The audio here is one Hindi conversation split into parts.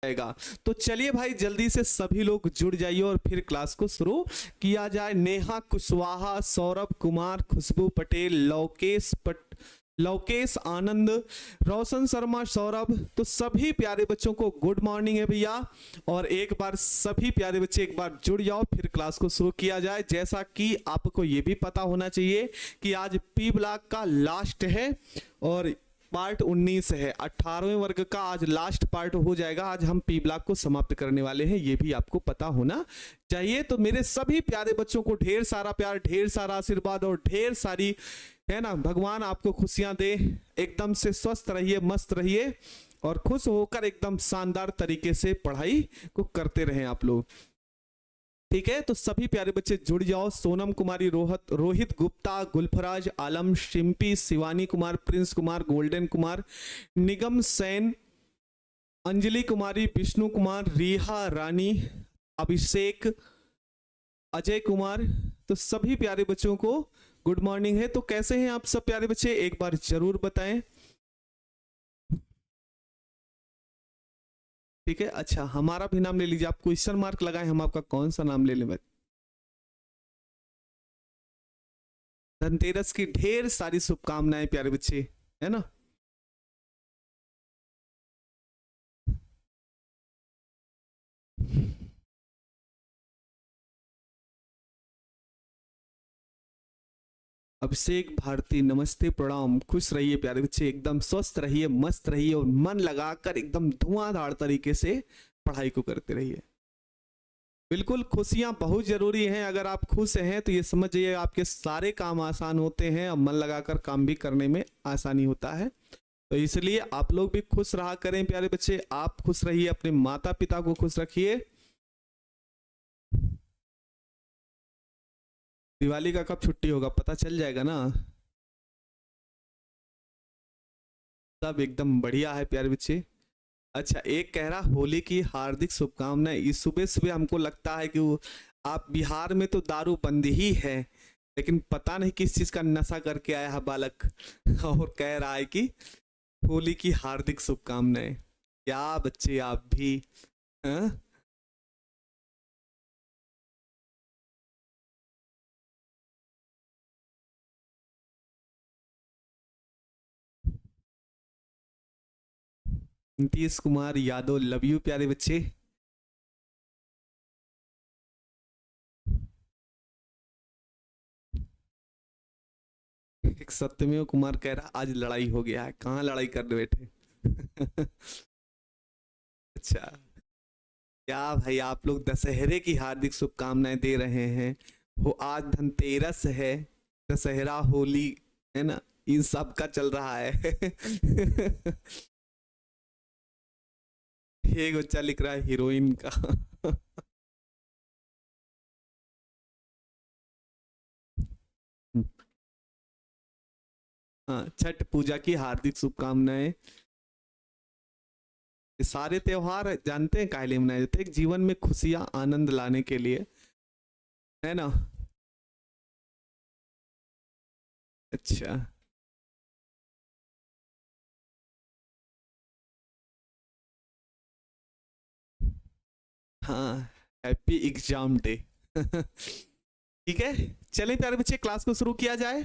जाएगा। तो चलिए भाई जल्दी से सभी लोग जुड़ जाइए और फिर क्लास को शुरू किया जाए। नेहा कुशवाहा, सौरभ कुमार, खुशबू पटेल, लौकेश आनंद, रोशन शर्मा, सौरभ, तो सभी प्यारे बच्चों को गुड मॉर्निंग है भैया। और एक बार सभी प्यारे बच्चे एक बार जुड़ जाओ, फिर क्लास को शुरू किया जाए। जैसा कि आपको ये भी पता होना चाहिए कि आज पी ब्लॉक का लास्ट है और पार्ट 19 है, 18वें वर्ग का आज लास्ट पार्ट हो जाएगा। आज हम पी ब्लॉक को समाप्त करने वाले हैं, ये भी आपको पता होना चाहिए। तो मेरे सभी प्यारे बच्चों को ढेर सारा प्यार, ढेर सारा आशीर्वाद और ढेर सारी, है ना, भगवान आपको खुशियां दे। एकदम से स्वस्थ रहिए, मस्त रहिए और खुश होकर एकदम शानदार तरीके से पढ़ाई को करते रहें आप लोग। ठीक है, तो सभी प्यारे बच्चे जुड़ जाओ। सोनम कुमारी, रोहित गुप्ता, गुलफराज आलम, शिम्पी, शिवानी कुमार, प्रिंस कुमार, गोल्डन कुमार, निगम सैन, अंजलि कुमारी, विष्णु कुमार, रिहा रानी, अभिषेक, अजय कुमार, तो सभी प्यारे बच्चों को गुड मॉर्निंग है। तो कैसे हैं आप सब प्यारे बच्चे, एक बार जरूर बताएं। ठीक है, अच्छा हमारा भी नाम ले लीजिए। आप क्वेश्चन मार्क लगाएं, हम आपका कौन सा नाम ले लें। धनतेरस की ढेर सारी शुभकामनाएं प्यारे बच्चे, है ना। अभिषेक भारती, नमस्ते, प्रणाम। खुश रहिए प्यारे बच्चे, एकदम स्वस्थ रहिए, मस्त रहिए और मन लगाकर एकदम धुआंधार तरीके से पढ़ाई को करते रहिए। बिल्कुल, खुशियां बहुत जरूरी हैं। अगर आप खुश हैं तो ये समझ जाइए आपके सारे काम आसान होते हैं और मन लगाकर काम भी करने में आसानी होता है। तो इसलिए आप लोग भी खुश रहा करें प्यारे बच्चे। आप खुश रहिए, अपने माता पिता को खुश रखिए। दिवाली का कब छुट्टी होगा पता चल जाएगा ना। सब एकदम बढ़िया है प्यारे बच्चे। अच्छा, एक कह रहा होली की हार्दिक शुभकामनाएं। इस सुबह सुबह हमको लगता है कि आप बिहार में तो दारू बंदी ही है, लेकिन पता नहीं किस चीज का नशा करके आया है बालक और कह रहा है कि होली की हार्दिक शुभकामनाएं। क्या बच्चे आप भी, हाँ? नीतीश कुमार यादव, लव यू प्यारे बच्चे। एक सत्यमेव कुमार कह रहा आज लड़ाई हो गया है। कहाँ लड़ाई करने बैठे अच्छा, क्या भाई आप लोग दशहरे की हार्दिक शुभकामनाएं दे रहे हैं। वो आज धनतेरस है, दशहरा, होली, है ना, इन सब का चल रहा है एक बच्चा लिख रहा है हीरोइन का हाँ, छठ पूजा की हार्दिक शुभकामनाएं। सारे त्योहार जानते हैं काहे लिए मनाए जाते हैं, एक जीवन में खुशियां आनंद लाने के लिए, है ना। अच्छा, हाँ, हैप्पी एग्जाम डे ठीक है, चलें प्यारे बच्चे क्लास को शुरू किया जाए।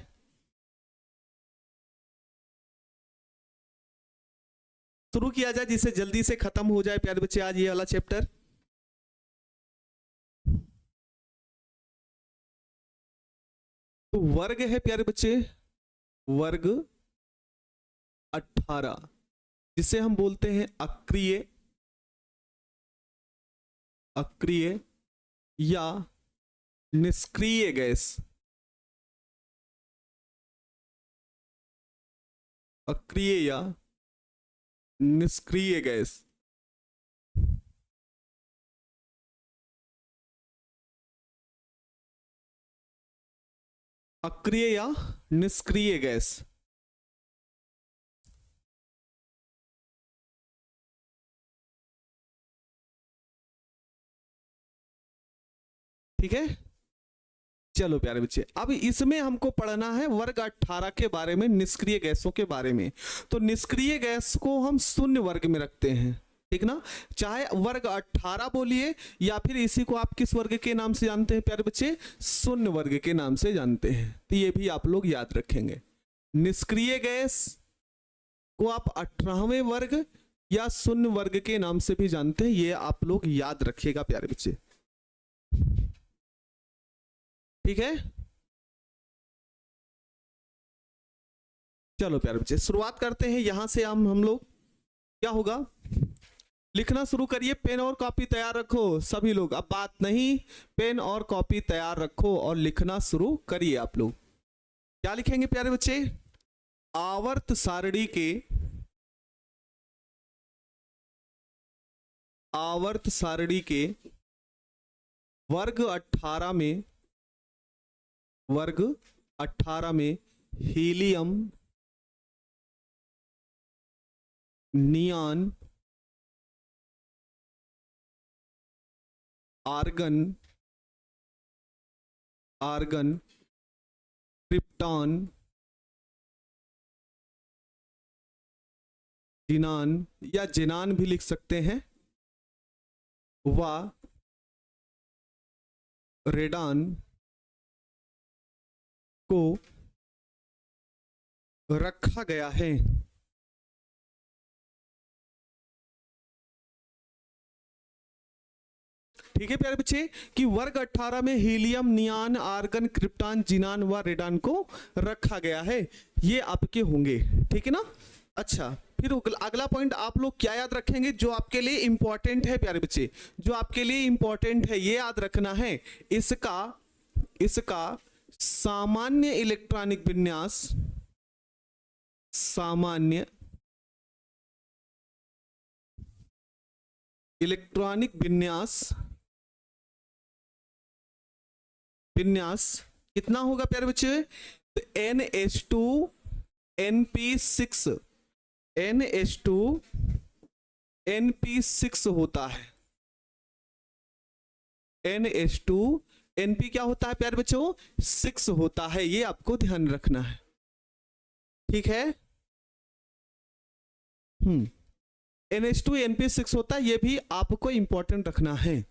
शुरू किया जाए जिससे जल्दी से खत्म हो जाए प्यारे बच्चे आज ये वाला चैप्टर। तो वर्ग है प्यारे बच्चे, वर्ग 18, जिसे हम बोलते हैं अक्रिय, अक्रिय या निष्क्रिय गैस। अक्रिय या निष्क्रिय गैस। अक्रिय या निष्क्रिय गैस। ठीक है, चलो प्यारे बच्चे, अब इसमें हमको पढ़ना है वर्ग 18 के बारे में, निष्क्रिय गैसों के बारे में। तो निष्क्रिय गैस को हम शून्य वर्ग में रखते हैं। ठीक ना, चाहे वर्ग 18 बोलिए या फिर इसी को आप किस वर्ग के नाम से जानते हैं प्यारे बच्चे, शून्य वर्ग के नाम से जानते हैं। तो ये भी आप लोग याद रखेंगे। निष्क्रिय गैस को आप 18वें वर्ग या शून्य वर्ग के नाम से भी जानते हैं, ये आप लोग याद रखिएगा प्यारे बच्चे, ठीक है। चलो प्यारे बच्चे शुरुआत करते हैं यहां से। हम लोग क्या होगा, लिखना शुरू करिए। पेन और कॉपी तैयार रखो सभी लोग, अब बात नहीं, पेन और कॉपी तैयार रखो और लिखना शुरू करिए। आप लोग क्या लिखेंगे प्यारे बच्चे, आवर्त सारणी के, आवर्त सारणी के वर्ग 18 में, वर्ग 18 में helium, नियान, argon, argon, krypton, xenon या जिनान भी लिख सकते हैं, व रेडान को रखा गया है। ठीक है प्यारे बच्चे, कि वर्ग 18 में हीलियम, नियान, आर्गन, क्रिप्टॉन, जिनान व रेडान को रखा गया है, ये आपके होंगे, ठीक है ना। अच्छा, फिर अगला पॉइंट आप लोग क्या याद रखेंगे जो आपके लिए इंपॉर्टेंट है प्यारे बच्चे, जो आपके लिए इंपॉर्टेंट है ये याद रखना है, इसका सामान्य इलेक्ट्रॉनिक विन्यास, सामान्य इलेक्ट्रॉनिक विन्यास कितना होगा प्यारे बच्चे, तो NH2 NP6, NH2 NP6 होता है। NH2 NP क्या होता है प्यारे बच्चों, 6 होता है, ये आपको ध्यान रखना है, ठीक है। NH2 NP6 होता है, ये भी आपको इंपॉर्टेंट रखना है,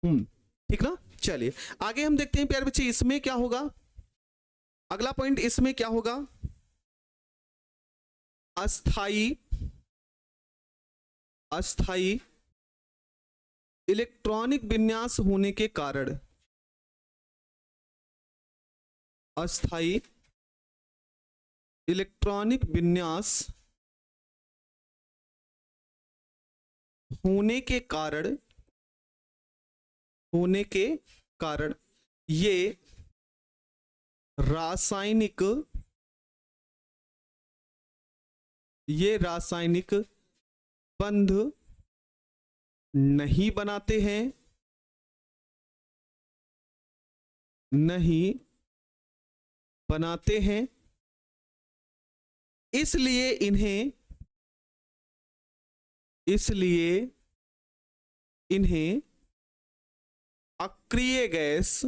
ठीक ना। चलिए आगे हम देखते हैं प्यारे बच्चे, इसमें क्या होगा, अगला पॉइंट इसमें क्या होगा, अस्थाई इलेक्ट्रॉनिक विन्यास होने के कारण, अस्थाई इलेक्ट्रॉनिक विन्यास होने के कारण ये रासायनिक बंध नहीं बनाते हैं, इसलिए इन्हें अक्रिय गैस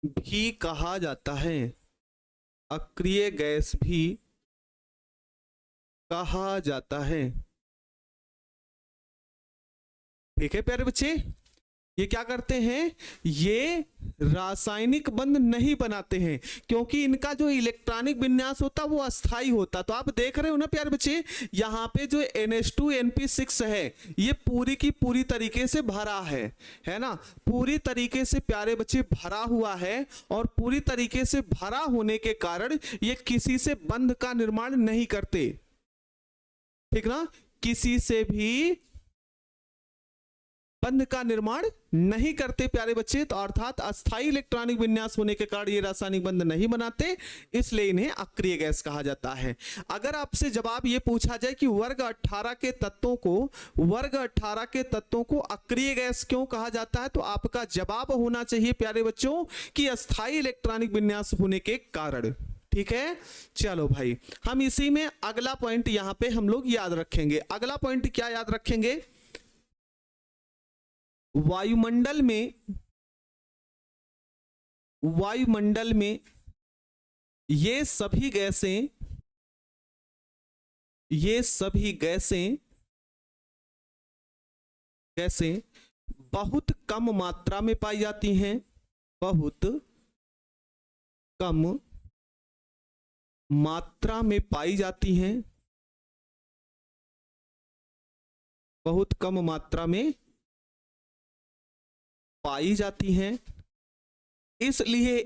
भी कहा जाता है, अक्रिय गैस भी कहा जाता है, ठीक है प्यारे बच्चे। ये क्या करते हैं, ये रासायनिक बंध नहीं बनाते हैं, क्योंकि इनका जो इलेक्ट्रॉनिक विन्यास होता है वो अस्थाई होता। तो आप देख रहे हो ना प्यारे बच्चे, यहाँ पे जो NH2 NP6 है ये पूरी की पूरी तरीके से भरा है ना, पूरी तरीके से प्यारे बच्चे भरा हुआ है, और पूरी तरीके से भरा होने के कारण ये किसी से बंध का निर्माण नहीं करते, ठीक ना, किसी से भी बंध का निर्माण नहीं करते प्यारे बच्चे। तो अर्थात अस्थाई इलेक्ट्रॉनिक विन्यास होने के कारण ये रासायनिक बंध नहीं बनाते, इसलिए इन्हें अक्रिय गैस कहा जाता है। अगर आपसे जवाब ये पूछा जाए कि वर्ग 18 के तत्वों को अक्रिय गैस क्यों कहा जाता है, तो आपका जवाब होना चाहिए प्यारे बच्चों कि अस्थाई इलेक्ट्रॉनिक विन्यास होने के कारण, ठीक है। चलो भाई, हम इसी में अगला पॉइंट यहां पे हम लोग याद रखेंगे। अगला पॉइंट क्या याद रखेंगे, वायुमंडल में ये सभी गैसें ये सभी गैसें बहुत कम मात्रा में पाई जाती हैं, बहुत कम मात्रा में पाई जाती हैं, बहुत कम मात्रा में पाई जाती हैं, इसलिए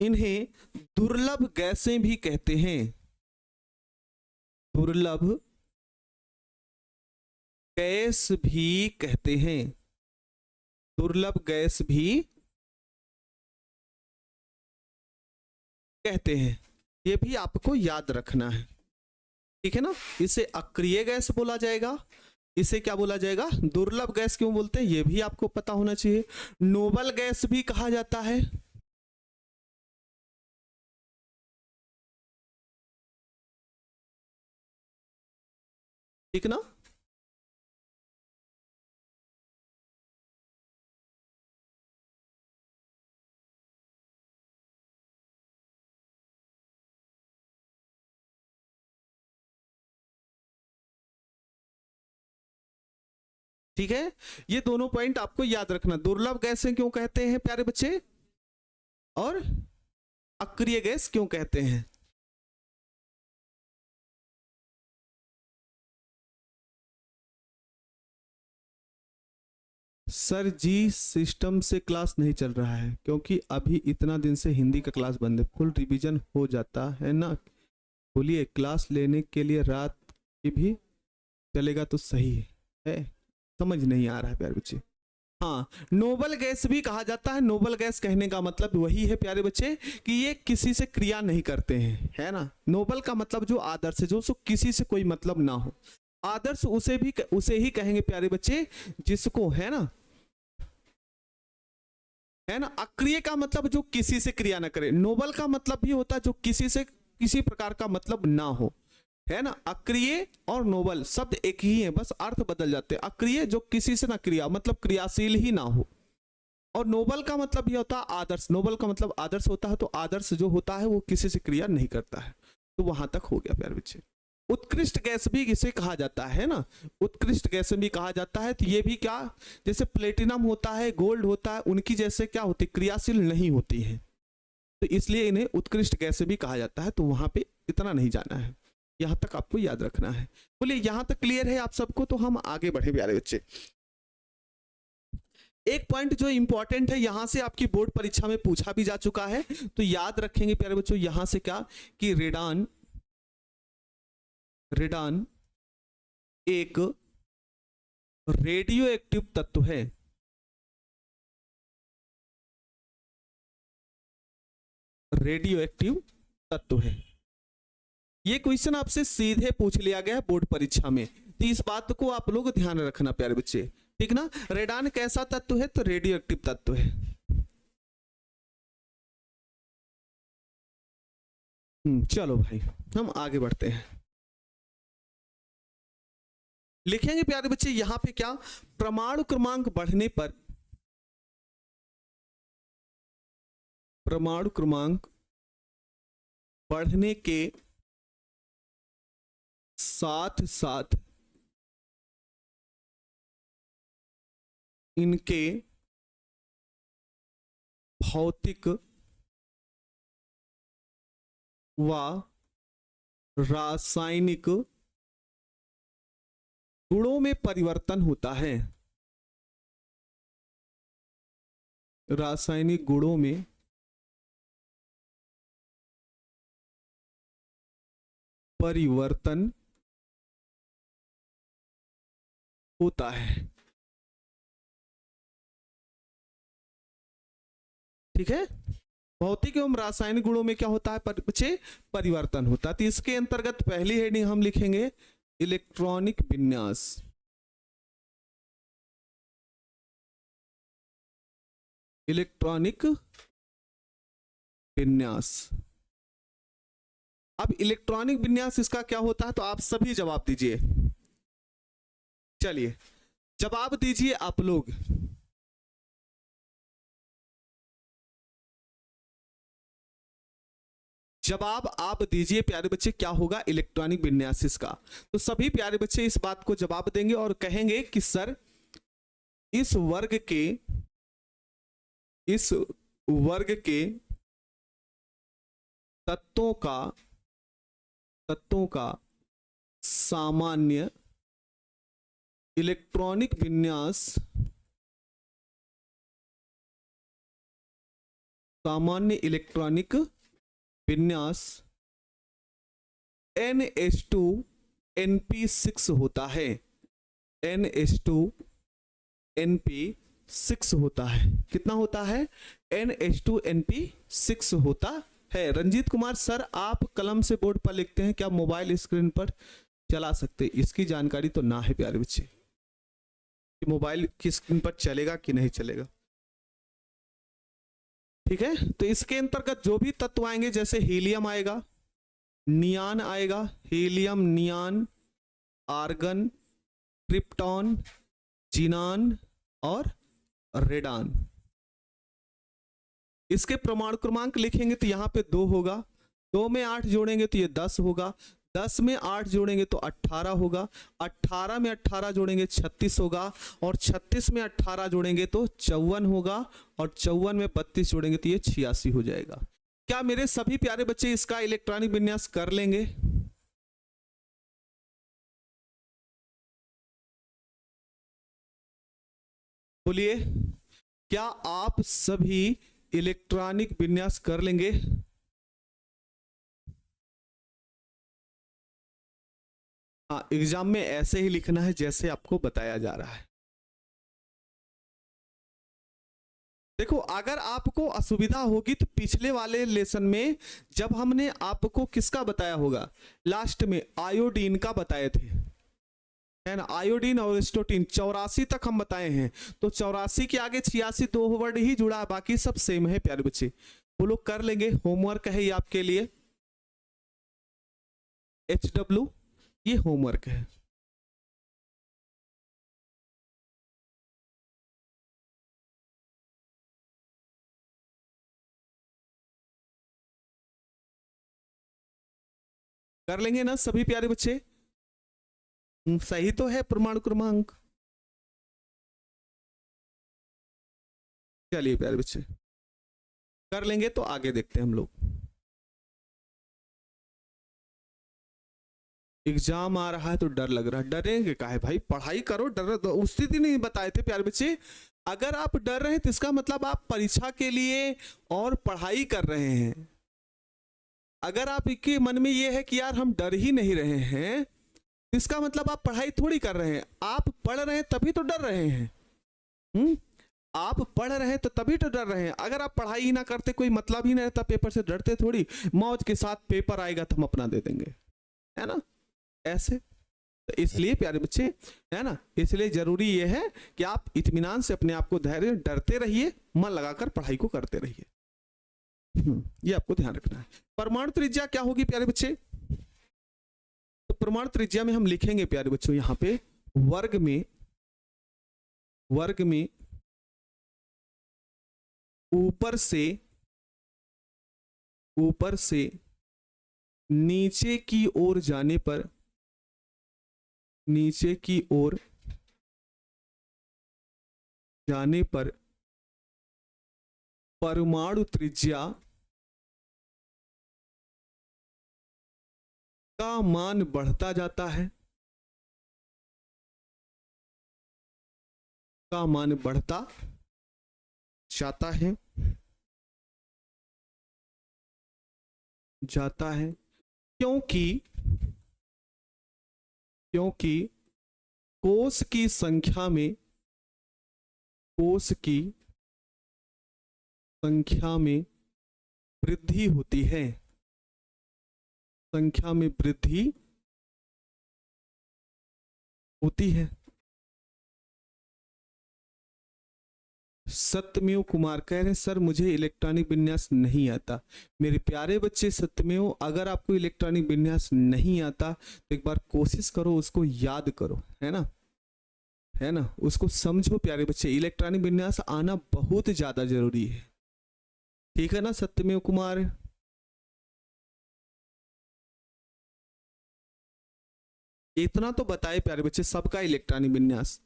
इन्हें दुर्लभ गैसें भी कहते हैं, दुर्लभ गैस भी कहते हैं, दुर्लभ गैस भी कहते हैं। ये भी आपको याद रखना है, ठीक है ना। इसे अक्रिय गैस बोला जाएगा, इसे क्या बोला जाएगा, दुर्लभ गैस क्यों बोलते हैं ये भी आपको पता होना चाहिए। नोबल गैस भी कहा जाता है, ठीक ना। ठीक है, ये दोनों पॉइंट आपको याद रखना। दुर्लभ गैसें क्यों कहते हैं प्यारे बच्चे, और अक्रिय गैस क्यों कहते हैं। सर जी सिस्टम से क्लास नहीं चल रहा है, क्योंकि अभी इतना दिन से हिंदी का क्लास बंद है, फुल रिवीजन हो जाता है ना। बोलिए, क्लास लेने के लिए रात की भी चलेगा तो सही है, समझ नहीं आ रहा है प्यारे बच्चे। हाँ, नोबल गैस भी कहा जाता है। नोबल गैस कहने का मतलब वही है प्यारे बच्चे कि ये किसी से क्रिया नहीं करते हैं, है ना। नोबल का मतलब जो आदर्श है, जो किसी से कोई मतलब ना हो। आदर्श उसे ही कहेंगे प्यारे बच्चे जिसको, है ना, अक्रिय का मतलब जो किसी से क्रिया ना करे। नोबल का मतलब भी होता है जो किसी से किसी प्रकार का मतलब ना हो, है ना। अक्रिय और नोबल शब्द एक ही है, बस अर्थ बदल जाते हैं। अक्रिय जो किसी से ना क्रिया, मतलब क्रियाशील ही ना हो, और नोबल का मतलब यह होता है आदर्श। नोबल का मतलब आदर्श होता है, तो आदर्श जो होता है वो किसी से क्रिया नहीं करता है। तो वहां तक हो गया प्यारे बच्चे। उत्कृष्ट गैस भी इसे कहा जाता है ना, उत्कृष्ट गैस भी कहा जाता है। तो ये भी क्या, जैसे प्लेटिनम होता है, गोल्ड होता है, उनकी जैसे क्या होती, क्रियाशील नहीं होती है, तो इसलिए इन्हें उत्कृष्ट गैस भी कहा जाता है। तो वहां पे इतना नहीं जाना है, यहां तक आपको याद रखना है। बोलिए, यहां तक क्लियर है आप सबको। तो हम आगे बढ़े प्यारे बच्चे। एक पॉइंट जो इंपॉर्टेंट है, यहां से आपकी बोर्ड परीक्षा में पूछा भी जा चुका है, तो याद रखेंगे प्यारे बच्चों। यहां से क्या कि रेडान एक रेडियो एक्टिव तत्व है, रेडियो एक्टिव तत्व है। ये क्वेश्चन आपसे सीधे पूछ लिया गया है बोर्ड परीक्षा में, तो इस बात को आप लोग ध्यान रखना प्यारे बच्चे, ठीक ना। रेडान कैसा तत्व है, तो रेडियो एक्टिव तत्व है। चलो भाई, हम आगे बढ़ते हैं। लिखेंगे प्यारे बच्चे यहां पे क्या, परमाणु क्रमांक बढ़ने पर, परमाणु क्रमांक बढ़ने के साथ साथ इनके भौतिक व रासायनिक गुणों में परिवर्तन होता है, रासायनिक गुणों में परिवर्तन होता है, ठीक है। भौतिक एवं रासायनिक गुणों में क्या होता है बच्चे, परिवर्तन होता है। तो इसके अंतर्गत पहली हेडिंग हम लिखेंगे इलेक्ट्रॉनिक विन्यास, इलेक्ट्रॉनिक विन्यास। अब इलेक्ट्रॉनिक विन्यास इसका क्या होता है, तो आप सभी जवाब दीजिए। चलिए जवाब दीजिए आप लोग। जवाब आप दीजिए प्यारे बच्चे, क्या होगा इलेक्ट्रॉनिक विन्यास इसका। तो सभी प्यारे बच्चे इस बात को जवाब देंगे और कहेंगे कि सर इस वर्ग के तत्वों का सामान्य इलेक्ट्रॉनिक विन्यास NH2NP6 होता है। NH2NP6 होता है। कितना होता है? NH2NP6 होता है। रंजीत कुमार सर आप कलम से बोर्ड पर लिखते हैं, क्या मोबाइल स्क्रीन पर चला सकते? इसकी जानकारी तो ना है प्यारे बच्चे कि मोबाइल की स्क्रीन पर चलेगा कि नहीं चलेगा। ठीक है, तो इसके अंतर्गत जो भी तत्व आएंगे, जैसे हीलियम आएगा, नियान आएगा, हीलियम, नियान, आर्गन, क्रिप्टॉन, जिनान और रेडान, इसके परमाणु क्रमांक लिखेंगे तो यहाँ पे 2 होगा, 2 में 8 जोड़ेंगे तो ये 10 होगा, 10 में 8 जोड़ेंगे तो 18 होगा, 18 में 18 जोड़ेंगे 36 होगा, और 36 में 18 जोड़ेंगे तो 54 होगा, और 54 में 32 जोड़ेंगे तो ये 86 हो जाएगा। क्या मेरे सभी प्यारे बच्चे इसका इलेक्ट्रॉनिक विन्यास कर लेंगे? बोलिए, क्या आप सभी इलेक्ट्रॉनिक विन्यास कर लेंगे? हाँ, एग्जाम में ऐसे ही लिखना है जैसे आपको बताया जा रहा है। देखो, अगर आपको असुविधा होगी तो पिछले वाले लेसन में जब हमने आपको किसका बताया होगा, लास्ट में आयोडीन का बताए थे, है ना, आयोडीन और एस्टोटीन 84 तक हम बताए हैं। तो 84 के आगे 86 2 वर्ड ही जुड़ा है, बाकी सब सेम है प्यारे बच्चे। वो लोग कर लेंगे, होमवर्क है ये आपके लिए। HW ये होमवर्क है। कर लेंगे ना सभी प्यारे बच्चे? सही तो है परमाणु क्रमांक। चलिए प्यारे बच्चे, कर लेंगे तो आगे देखते हैं हम लोग। एग्जाम आ रहा है तो डर लग रहा है। डरेंगे काहे भाई, पढ़ाई करो। डर उस दिन नहीं बताए थे प्यारे बच्चे, अगर आप डर रहे हैं तो इसका मतलब आप परीक्षा के लिए और पढ़ाई कर रहे हैं। अगर आपके मन में ये है कि यार हम डर ही नहीं रहे हैं, इसका मतलब आप पढ़ाई थोड़ी कर रहे हैं। आप पढ़ रहे हैं तभी तो डर रहे हैं। आप पढ़ रहे हैं तो तभी तो डर रहे हैं। अगर आप पढ़ाई ही ना करते, कोई मतलब ही नहीं रहता, पेपर से डरते थोड़ी। मौज के साथ पेपर आएगा तो हम अपना दे देंगे, है ना, ऐसे। तो इसलिए प्यारे बच्चे, है ना, इसलिए जरूरी ये है कि आप इत्मीनान से अपने आप को धैर्य, डरते रहिए, मन लगाकर पढ़ाई को करते रहिए। ये आपको ध्यान रखना है। परमाणु त्रिज्या क्या होगी प्यारे बच्चे? तो परमाणु त्रिज्या में हम लिखेंगे प्यारे बच्चों यहाँ पे वर्ग में ऊपर से नीचे की ओर जाने पर परमाणु त्रिज्या का मान बढ़ता जाता है, क्योंकि कोश की संख्या में वृद्धि होती है, सत्यमेव कुमार कह रहे हैं सर मुझे इलेक्ट्रॉनिक विन्यास नहीं आता। मेरे प्यारे बच्चे सत्यमेव, अगर आपको इलेक्ट्रॉनिक विन्यास नहीं आता तो एक बार कोशिश करो, उसको याद करो, है ना, उसको समझो प्यारे बच्चे। इलेक्ट्रॉनिक विन्यास आना बहुत ज्यादा जरूरी है, ठीक है ना सत्यमेव कुमार? इतना तो बताए प्यारे बच्चे सबका इलेक्ट्रॉनिक विन्यास,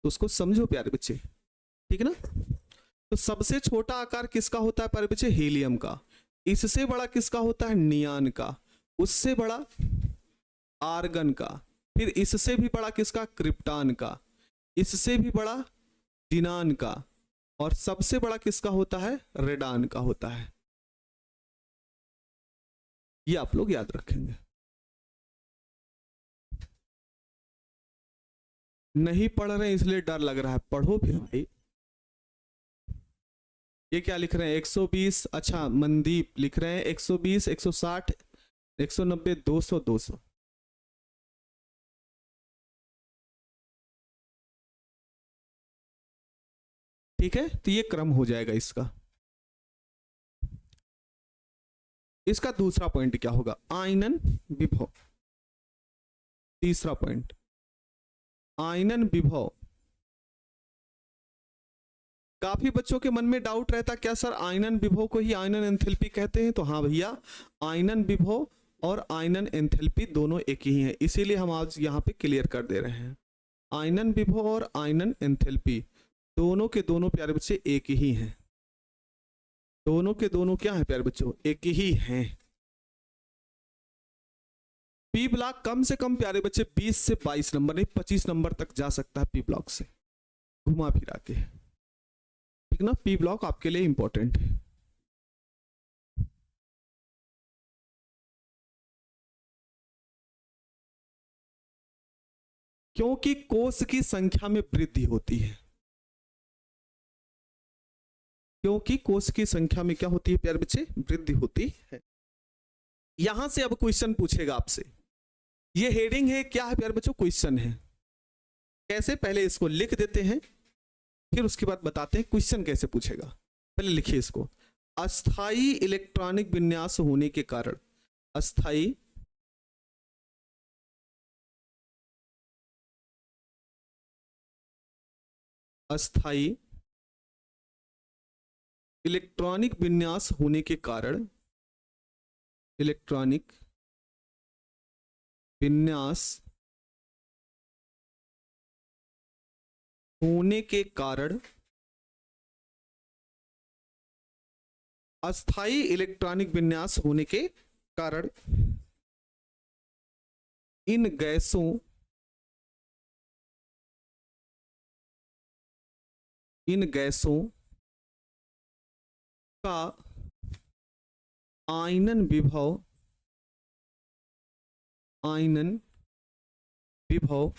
तो उसको समझो प्यारे बच्चे, ठीक है ना। तो सबसे छोटा आकार किसका होता है प्यारे बच्चे? हीलियम का। इससे बड़ा किसका होता है? नियान का। उससे बड़ा आर्गन का। फिर इससे भी बड़ा किसका? क्रिप्टॉन का। इससे भी बड़ा जिनान का। और सबसे बड़ा किसका होता है? रेडान का होता है। ये आप लोग याद रखेंगे। नहीं पढ़ रहे इसलिए डर लग रहा है, पढ़ो फिर भाई। ये क्या लिख रहे हैं? 120। अच्छा मनदीप लिख रहे हैं 120, 160, 190, 200, 200। ठीक है, तो ये क्रम हो जाएगा इसका। इसका दूसरा पॉइंट क्या होगा? आयनन विभव। तीसरा पॉइंट आयनन विभव। काफी बच्चों के मन में डाउट रहता, क्या सर आयनन विभव को ही आयनन एंथैल्पी कहते हैं? तो हाँ भैया, आयनन विभव और आयनन एंथैल्पी दोनों एक ही हैं, इसीलिए हम आज यहाँ पे क्लियर कर दे रहे हैं। आयनन विभव और आयनन एंथैल्पी दोनों के दोनों प्यारे बच्चे एक ही हैं। दोनों के दोनों क्या है प्यारे बच्चों? एक ही हैं। पी ब्लॉक कम से कम प्यारे बच्चे 20 से 22 नंबर नहीं 25 नंबर तक जा सकता है पी ब्लॉक से घुमा फिरा के, ठीक ना। पी ब्लॉक आपके लिए इंपॉर्टेंट है। क्योंकि कोष की संख्या में वृद्धि होती है। क्योंकि कोष की संख्या में क्या होती है प्यारे बच्चे? वृद्धि होती है। यहां से अब क्वेश्चन पूछेगा आपसे। ये हेडिंग है, क्या है प्यारे बच्चों? क्वेश्चन है। कैसे? पहले इसको लिख देते हैं, फिर उसके बाद बताते हैं क्वेश्चन कैसे पूछेगा। पहले लिखिए इसको। अस्थाई इलेक्ट्रॉनिक विन्यास होने के कारण, अस्थाई अस्थाई इलेक्ट्रॉनिक विन्यास होने के कारण, इलेक्ट्रॉनिक विन्यास होने के कारण, अस्थाई इलेक्ट्रॉनिक विन्यास होने के कारण इन गैसों का आयनन विभव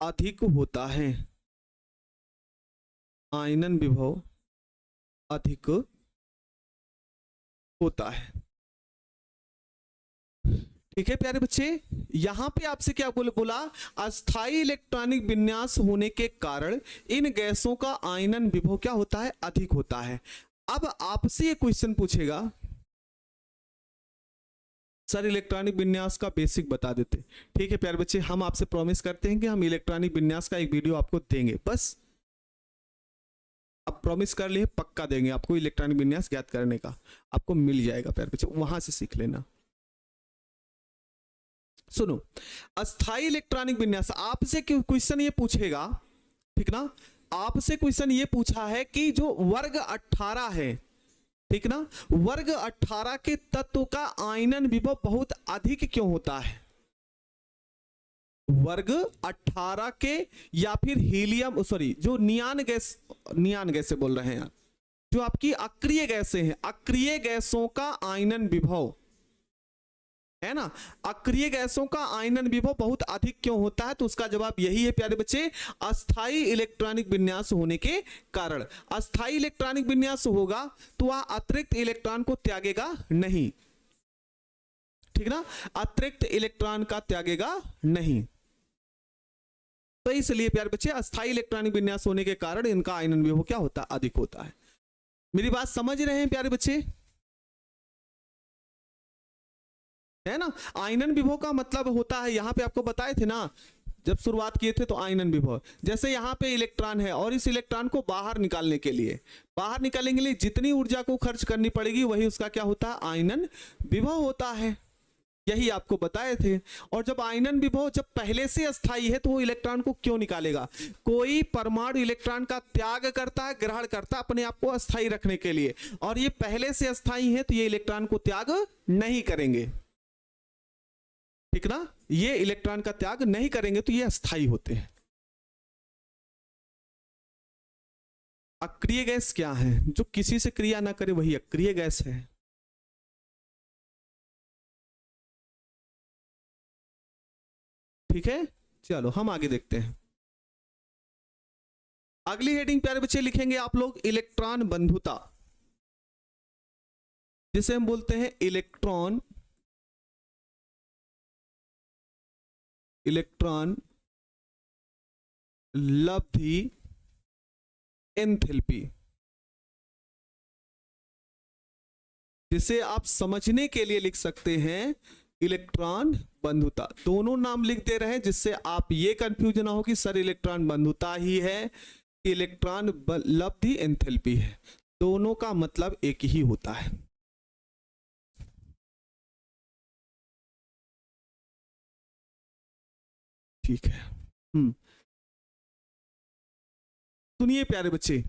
अधिक होता है। आयनन विभव अधिक होता है। ठीक है प्यारे बच्चे, यहां पे आपसे क्या बोला? अस्थाई इलेक्ट्रॉनिक विन्यास होने के कारण इन गैसों का आयनन विभव क्या होता है? अधिक होता है। अब आपसे ये क्वेश्चन पूछेगा, सर इलेक्ट्रॉनिक विन्यास का बेसिक बता देते। ठीक है प्यारे बच्चे, हम आपसे प्रॉमिस करते हैं कि हम इलेक्ट्रॉनिक विन्यास का एक वीडियो आपको देंगे। बस अब प्रॉमिस कर लिए, पक्का देंगे आपको इलेक्ट्रॉनिक विन्यास ज्ञात करने का, आपको मिल जाएगा प्यारे बच्चे, वहां से सीख लेना। सुनो, अस्थाई इलेक्ट्रॉनिक विन्यास, आपसे क्वेश्चन ये पूछेगा, ठीक ना। आपसे क्वेश्चन ये पूछा है कि जो वर्ग 18 है, ठीक ना, वर्ग 18 के तत्व का आयनन विभव बहुत अधिक क्यों होता है? वर्ग 18 के या फिर हीलियम, सॉरी जो नियान गैस से बोल रहे हैं, जो आपकी अक्रिय गैसें हैं, अक्रिय गैसों का आयनन विभव है ना, अक्रिय गैसों का आयनन विभव बहुत अधिक क्यों होता है? तो उसका जवाब यही है प्यारे बच्चे, अस्थाई इलेक्ट्रॉनिक विन्यास होने के कारण। अस्थाई इलेक्ट्रॉनिक विन्यास होगा तो वह अतिरिक्त इलेक्ट्रॉन को त्यागेगा नहीं, ठीक ना, अतिरिक्त इलेक्ट्रॉन का त्यागेगा नहीं। तो इसलिए प्यारे बच्चे अस्थाई इलेक्ट्रॉनिक विन्यास होने के कारण इनका आयनन विभव क्या होता है? अधिक होता है। मेरी बात समझ रहे हैं प्यारे बच्चे? है ना। आयनन विभव का मतलब होता है, यहां पे आपको बताए थे ना जब शुरुआत किए थे, तो आयनन विभव जैसे यहां पे इलेक्ट्रॉन है और इस इलेक्ट्रॉन को बाहर निकालने के लिए, जितनी ऊर्जा को खर्च करनी पड़ेगी वही उसका क्या होता है? आयनन विभव होता है। यही आपको बताए थे। और जब आयनन विभव जब पहले से अस्थाई है तो वो इलेक्ट्रॉन को क्यों निकालेगा? कोई परमाणु इलेक्ट्रॉन का त्याग करता है, ग्रहण करता है अपने आप को अस्थाई रखने के लिए, और ये पहले से अस्थाई है तो ये इलेक्ट्रॉन को त्याग नहीं करेंगे, ठीक ना? ये इलेक्ट्रॉन का त्याग नहीं करेंगे तो ये अस्थाई होते हैं। अक्रिय गैस क्या है? जो किसी से क्रिया ना करे वही अक्रिय गैस है। ठीक है, चलो हम आगे देखते हैं। अगली हेडिंग प्यारे बच्चे लिखेंगे आप लोग इलेक्ट्रॉन बंधुता, जिसे हम बोलते हैं इलेक्ट्रॉन लब्धि एंथैल्पी, जिसे आप समझने के लिए लिख सकते हैं इलेक्ट्रॉन बंधुता। दोनों नाम लिख दे रहे हैं जिससे आप ये कंफ्यूज ना हो कि सर इलेक्ट्रॉन बंधुता ही है कि इलेक्ट्रॉन लब्धि एंथैल्पी है। दोनों का मतलब एक ही होता है। ठीक है, सुनिए प्यारे बच्चे,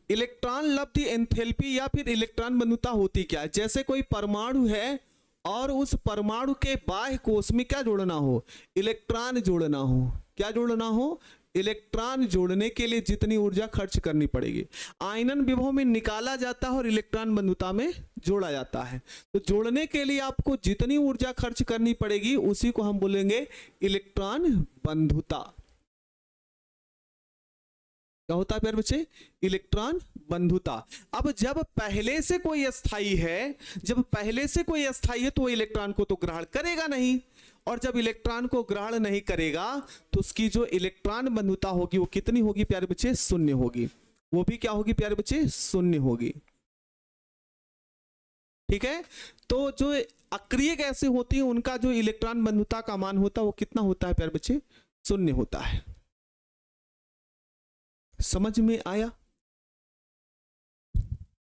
इलेक्ट्रॉन लब्धि एंथैल्पी या फिर इलेक्ट्रॉन बंधुता होती क्या है? जैसे कोई परमाणु है और उस परमाणु के बाह्य कोश में क्या जोड़ना हो? इलेक्ट्रॉन जोड़ना हो। क्या जोड़ना हो? इलेक्ट्रॉन जोड़ने के लिए जितनी ऊर्जा खर्च करनी पड़ेगी, आयनन विभव में निकाला जाता है और इलेक्ट्रॉन बंधुता में जोड़ा जाता है। तो जोड़ने के लिए आपको जितनी ऊर्जा खर्च करनी पड़ेगी उसी को हम बोलेंगे इलेक्ट्रॉन बंधुता। क्या होता है प्यारे बच्चे? इलेक्ट्रॉन बंधुता। अब जब पहले से कोई अस्थाई है, तो इलेक्ट्रॉन को तो ग्रहण करेगा नहीं, और जब इलेक्ट्रॉन को ग्रहण नहीं करेगा तो उसकी जो इलेक्ट्रॉन बंधुता होगी वो कितनी होगी प्यारे बच्चे? शून्य होगी। वो भी क्या होगी प्यारे बच्चे? शून्य होगी। ठीक है, तो जो अक्रिय गैसें होती हैं उनका जो इलेक्ट्रॉन बंधुता का मान होता है वो कितना होता है प्यारे बच्चे? शून्य होता है। समझ में आया?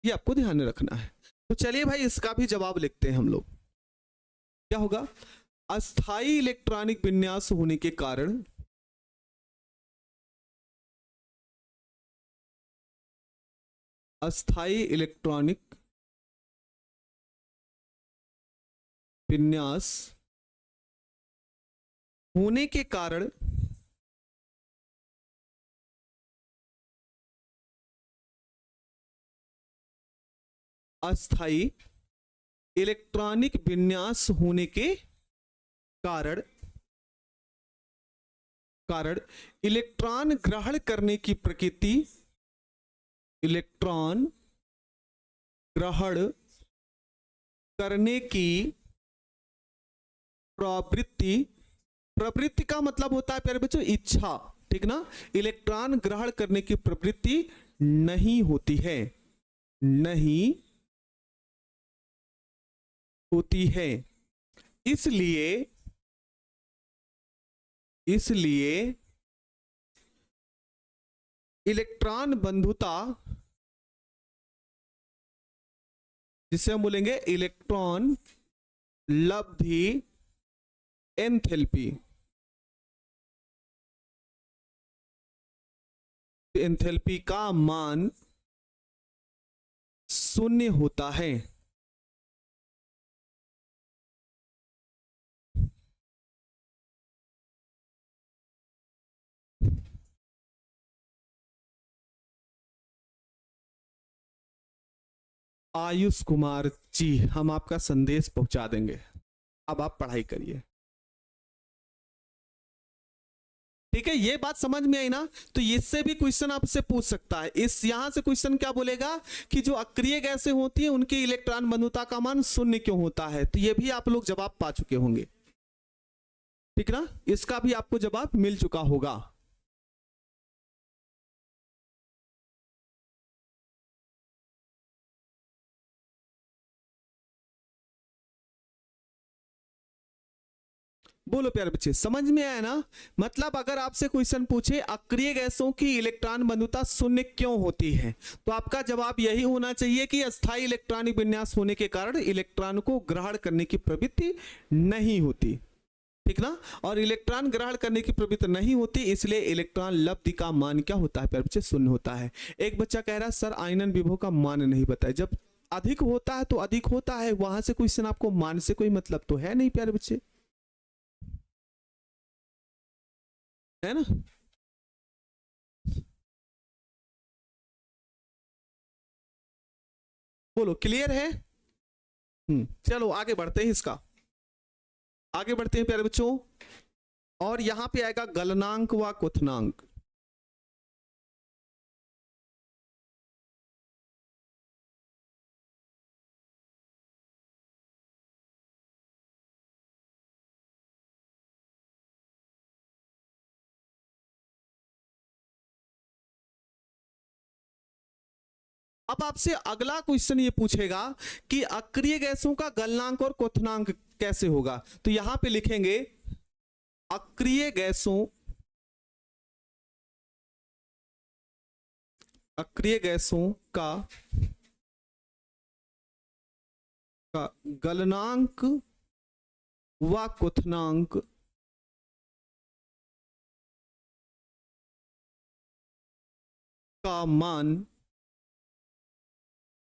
ये आपको ध्यान में रखना है। तो चलिए भाई इसका भी जवाब लिखते हैं हम लोग। क्या होगा? अस्थाई इलेक्ट्रॉनिक विन्यास होने के कारण अस्थाई इलेक्ट्रॉनिक विन्यास होने के कारण अस्थाई इलेक्ट्रॉनिक विन्यास होने के कारण इलेक्ट्रॉन ग्रहण करने की प्रकृति, इलेक्ट्रॉन ग्रहण करने की प्रवृत्ति का मतलब होता है प्यारे बच्चों इच्छा, ठीक ना? इलेक्ट्रॉन ग्रहण करने की प्रवृत्ति नहीं होती है, नहीं होती है। इसलिए इलेक्ट्रॉन बंधुता, जिसे हम बोलेंगे इलेक्ट्रॉन लब्धि एंथैल्पी, एंथैल्पी का मान शून्य होता है। आयुष कुमार जी, हम आपका संदेश पहुंचा देंगे, अब आप पढ़ाई करिए। ठीक है, ये बात समझ में आई ना? तो इससे भी क्वेश्चन आपसे पूछ सकता है। इस यहां से क्वेश्चन क्या बोलेगा कि जो अक्रिय गैसें होती हैं उनकी इलेक्ट्रॉन बंधुता का मान शून्य क्यों होता है? तो ये भी आप लोग जवाब पा चुके होंगे, ठीक ना? इसका भी आपको जवाब मिल चुका होगा। बोलो प्यारे बच्चे, समझ में आया ना? मतलब अगर आपसे क्वेश्चन पूछे अक्रिय गैसों की इलेक्ट्रॉन बंधुता शून्य क्यों होती है, तो आपका जवाब यही होना चाहिए कि अस्थायी इलेक्ट्रॉनिक विन्यास होने के कारण इलेक्ट्रॉन को ग्रहण करने की प्रवृत्ति नहीं होती, ठीक ना? और इलेक्ट्रॉन ग्रहण करने की प्रवृत्ति नहीं होती, इसलिए इलेक्ट्रॉन लब्धि का मान क्या होता है प्यारे बच्चे? शून्य होता है। एक बच्चा कह रहा है सर आयनन विभव का मान नहीं बताया। जब अधिक होता है तो अधिक होता है, वहां से क्वेश्चन आपको मान से कोई मतलब तो है नहीं प्यारे बच्चे, है ना? बोलो क्लियर है? चलो आगे बढ़ते हैं, इसका आगे बढ़ते हैं प्यारे बच्चों। और यहां पे आएगा गलनांक व क्वथनांक। अब आपसे अगला क्वेश्चन ये पूछेगा कि अक्रिय गैसों का गलनांक और क्वथनांक कैसे होगा, तो यहां पे लिखेंगे अक्रिय गैसों का गलनांक व क्वथनांक का मान,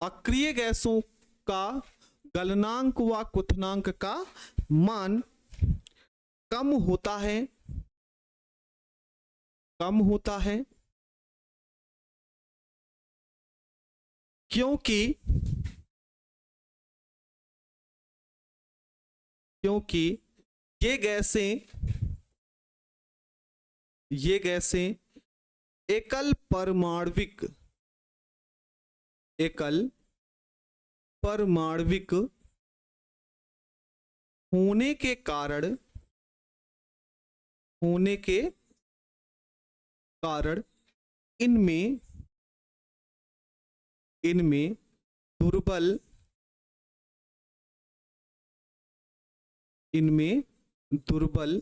अक्रिय गैसों का गलनांक व क्वथनांक का मान कम होता है, क्योंकि ये गैसें एकल परमाणविक होने के कारण इनमें दुर्बल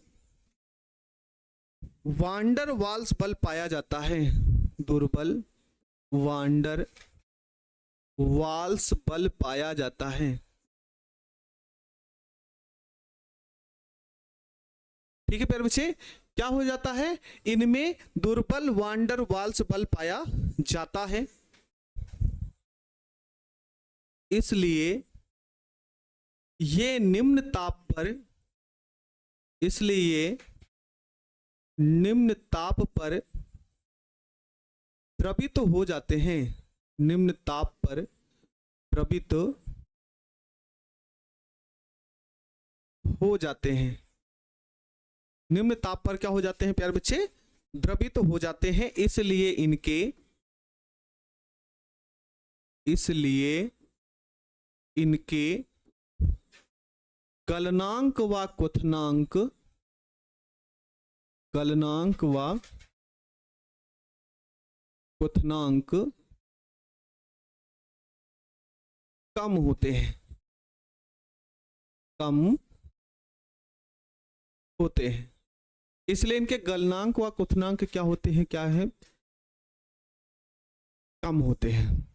वांडर वाल्स बल पाया जाता है, दुर्बल वांडर वाल्स बल पाया जाता है, ठीक है प्यारे बच्चे? क्या हो जाता है? इनमें दुर्बल वांडर वाल्स बल पाया जाता है, इसलिए ये निम्न ताप पर द्रवित हो जाते हैं, निम्न ताप पर द्रवित हो जाते हैं, निम्न ताप पर क्या हो जाते हैं प्यारे बच्चे? द्रवित हो जाते हैं, इसलिए इनके गलनांक व क्वथनांक कम होते हैं, इसलिए इनके गलनांक व क्वथनांक क्या होते हैं? क्या है? कम होते हैं,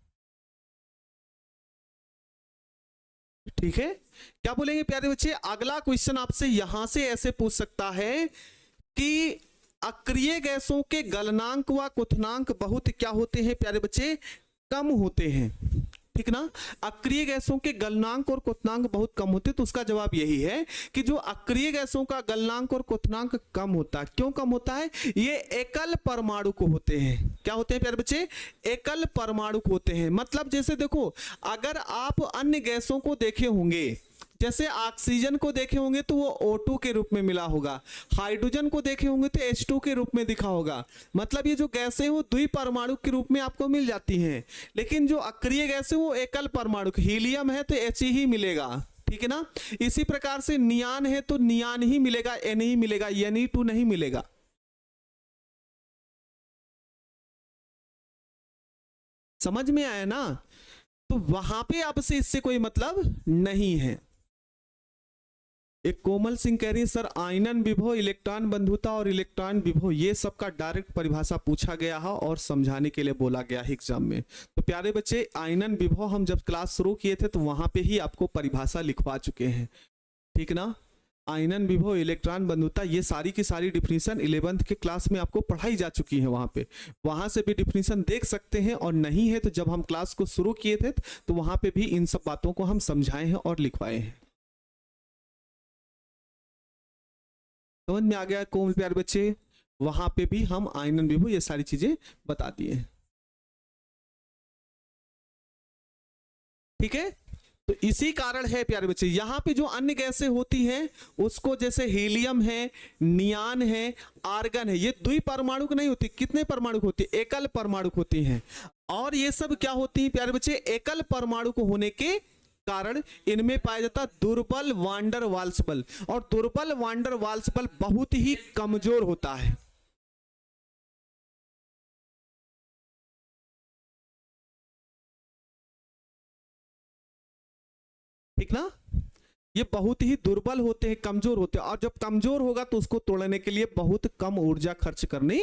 ठीक है? क्या बोलेंगे प्यारे बच्चे? अगला क्वेश्चन आपसे यहां से ऐसे पूछ सकता है कि अक्रिय गैसों के गलनांक व क्वथनांक बहुत क्या होते हैं प्यारे बच्चे? कम होते हैं, ठीक ना? अक्रिय गैसों के गलनांक और क्वथनांक बहुत कम होते हैं, तो उसका जवाब यही है कि जो अक्रिय गैसों का गलनांक और क्वथनांक कम होता है, क्यों कम होता है? ये एकल परमाणु को होते हैं। क्या होते हैं प्यारे बच्चे? एकल परमाणु होते हैं। मतलब जैसे देखो, अगर आप अन्य गैसों को देखे होंगे, जैसे ऑक्सीजन को देखे होंगे तो वो O2 के रूप में मिला होगा, हाइड्रोजन को देखे होंगे तो H2 के रूप में दिखा होगा। मतलब ये जो गैसें वो द्विपरमाणु के रूप में आपको मिल जाती हैं, लेकिन जो अक्रिय गैस है वो एकल परमाणु, हीलियम है तो H ही मिलेगा, ठीक है ना? इसी प्रकार से नियान है तो नियान ही मिलेगा, N ही मिलेगा, Ne2 नहीं मिलेगा। समझ में आया ना? तो वहां पे आपसे इससे कोई मतलब नहीं है। एक कोमल सिंह कह रही है सर आयनन विभव, इलेक्ट्रॉन बंधुता और इलेक्ट्रॉन विभव ये सब का डायरेक्ट परिभाषा पूछा गया है और समझाने के लिए बोला गया है एग्जाम में। तो प्यारे बच्चे आयनन विभव हम जब क्लास शुरू किए थे तो वहां पे ही आपको परिभाषा लिखवा चुके हैं, ठीक ना। आयनन विभव, इलेक्ट्रॉन बंधुता ये सारी की सारी डिफिनीशन 11th के क्लास में आपको पढ़ाई जा चुकी है वहां पे, वहां से भी डिफिनीशन देख सकते हैं। और नहीं है तो जब हम क्लास को शुरू किए थे तो वहां पे भी इन सब बातों को हम समझाए हैं और लिखवाए हैं। समझ में आ गया कोमल प्यारे बच्चे, वहां पे भी हम आयनन विभव ये सारी चीजें बता दिए, ठीक है। तो इसी कारण है प्यारे बच्चे यहाँ पे जो अन्य गैसें होती हैं उसको जैसे हीलियम है, नियान है, आर्गन है, ये द्विपरमाणुक नहीं होती। कितने परमाणुक होती है? एकल परमाणुक होती हैं। और ये सब क्या होती है प्यारे बच्चे? एकल परमाणुक होने के कारण इनमें पाया जाता दुर्बल वांडर वाल्स बल, और दुर्बल वांडर वाल्स बल बहुत ही कमजोर होता है। ठीक ना, ये बहुत ही दुर्बल होते हैं, कमजोर होते हैं, और जब कमजोर होगा तो उसको तोड़ने के लिए बहुत कम ऊर्जा खर्च करनी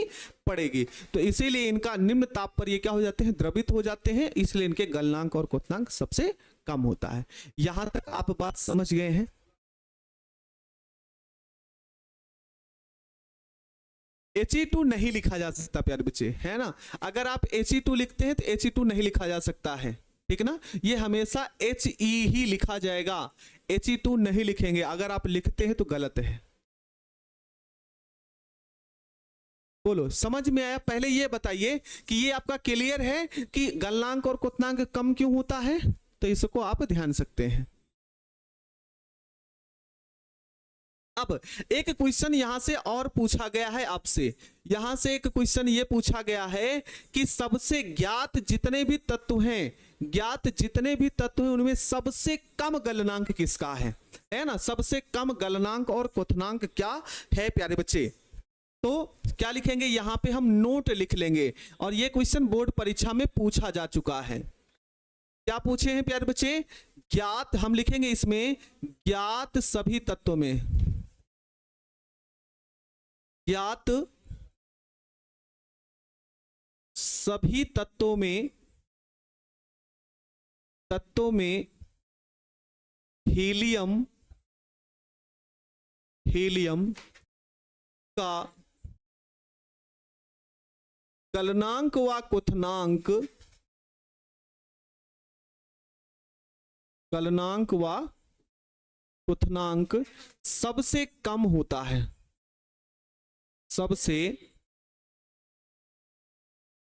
पड़ेगी। तो इसीलिए इनका निम्न ताप पर ये क्या हो जाते हैं? द्रवित हो जाते हैं, इसलिए इनके गलनांक और क्वथनांक सबसे कम होता है। यहां तक आप बात समझ गए हैं? He2 नहीं लिखा जा सकता प्यारे बच्चे, है ना। अगर आप He2 लिखते हैं तो He2 नहीं लिखा जा सकता है, ठीक ना। ये हमेशा He ही लिखा जाएगा, He2 नहीं लिखेंगे। अगर आप लिखते हैं तो गलत है। बोलो समझ में आया? पहले ये बताइए कि ये आपका क्लियर है कि गलनांक और क्वथनांक कम क्यों होता है, तो इसको आप ध्यान सकते हैं। अब एक क्वेश्चन यहां से और पूछा गया है आपसे, यहां से एक क्वेश्चन ये पूछा गया है कि सबसे ज्ञात जितने भी तत्व हैं, ज्ञात जितने भी तत्व हैं उनमें सबसे कम गलनांक किसका है ना। सबसे कम गलनांक और क्वथनांक क्या है प्यारे बच्चे? तो क्या लिखेंगे यहां पे? हम नोट लिख लेंगे। और ये क्वेश्चन बोर्ड परीक्षा में पूछा जा चुका है। क्या पूछे हैं प्यारे बच्चे? ज्ञात, हम लिखेंगे इसमें ज्ञात सभी तत्वों में, ज्ञात सभी तत्वों में हीलियम का गलनांक व क्वथनांक, गलनांक व क्वथनांक सबसे कम होता है, सबसे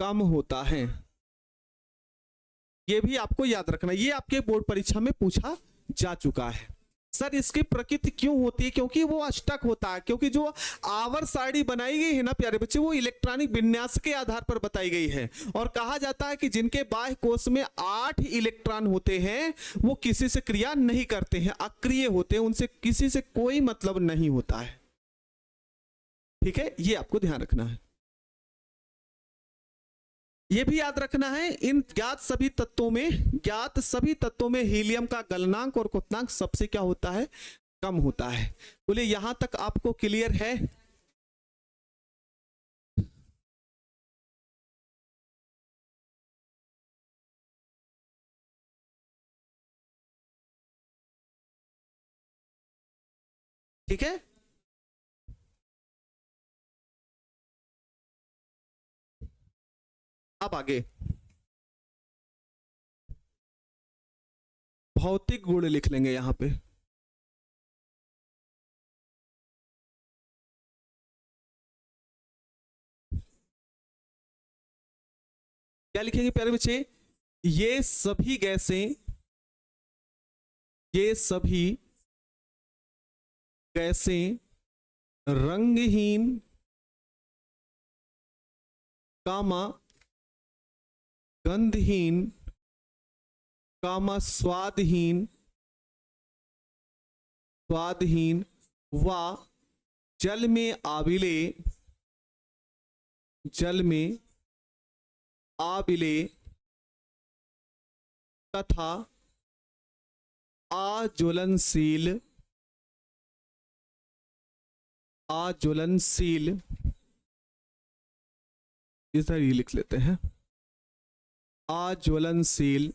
कम होता है। यह भी आपको याद रखना, ये आपके बोर्ड परीक्षा में पूछा जा चुका है। सर इसकी प्रकृति क्यों होती है? क्योंकि वो अष्टक होता है, क्योंकि जो आवर सारणी बनाई गई है ना प्यारे बच्चे, वो इलेक्ट्रॉनिक विन्यास के आधार पर बताई गई है। और कहा जाता है कि जिनके बाह्य कोश में 8 इलेक्ट्रॉन होते हैं वो किसी से क्रिया नहीं करते हैं, अक्रिय होते हैं, उनसे किसी से कोई मतलब नहीं होता है, ठीक है। ये आपको ध्यान रखना है। ये भी याद रखना है इन ज्ञात सभी तत्वों में हीलियम का गलनांक और क्वथनांक सबसे क्या होता है? कम होता है। बोले यहां तक आपको क्लियर है? ठीक है। अब आगे भौतिक गुण लिख लेंगे यहां पे। क्या लिखेंगे प्यारे बच्चे? ये सभी गैसें रंगहीन, कामा गंधहीन, कामा स्वादहीन व जल में आबिले तथा अज्वलनशील अज्वलनशील, इस तरह ये लिख लेते हैं, अज्वलनशील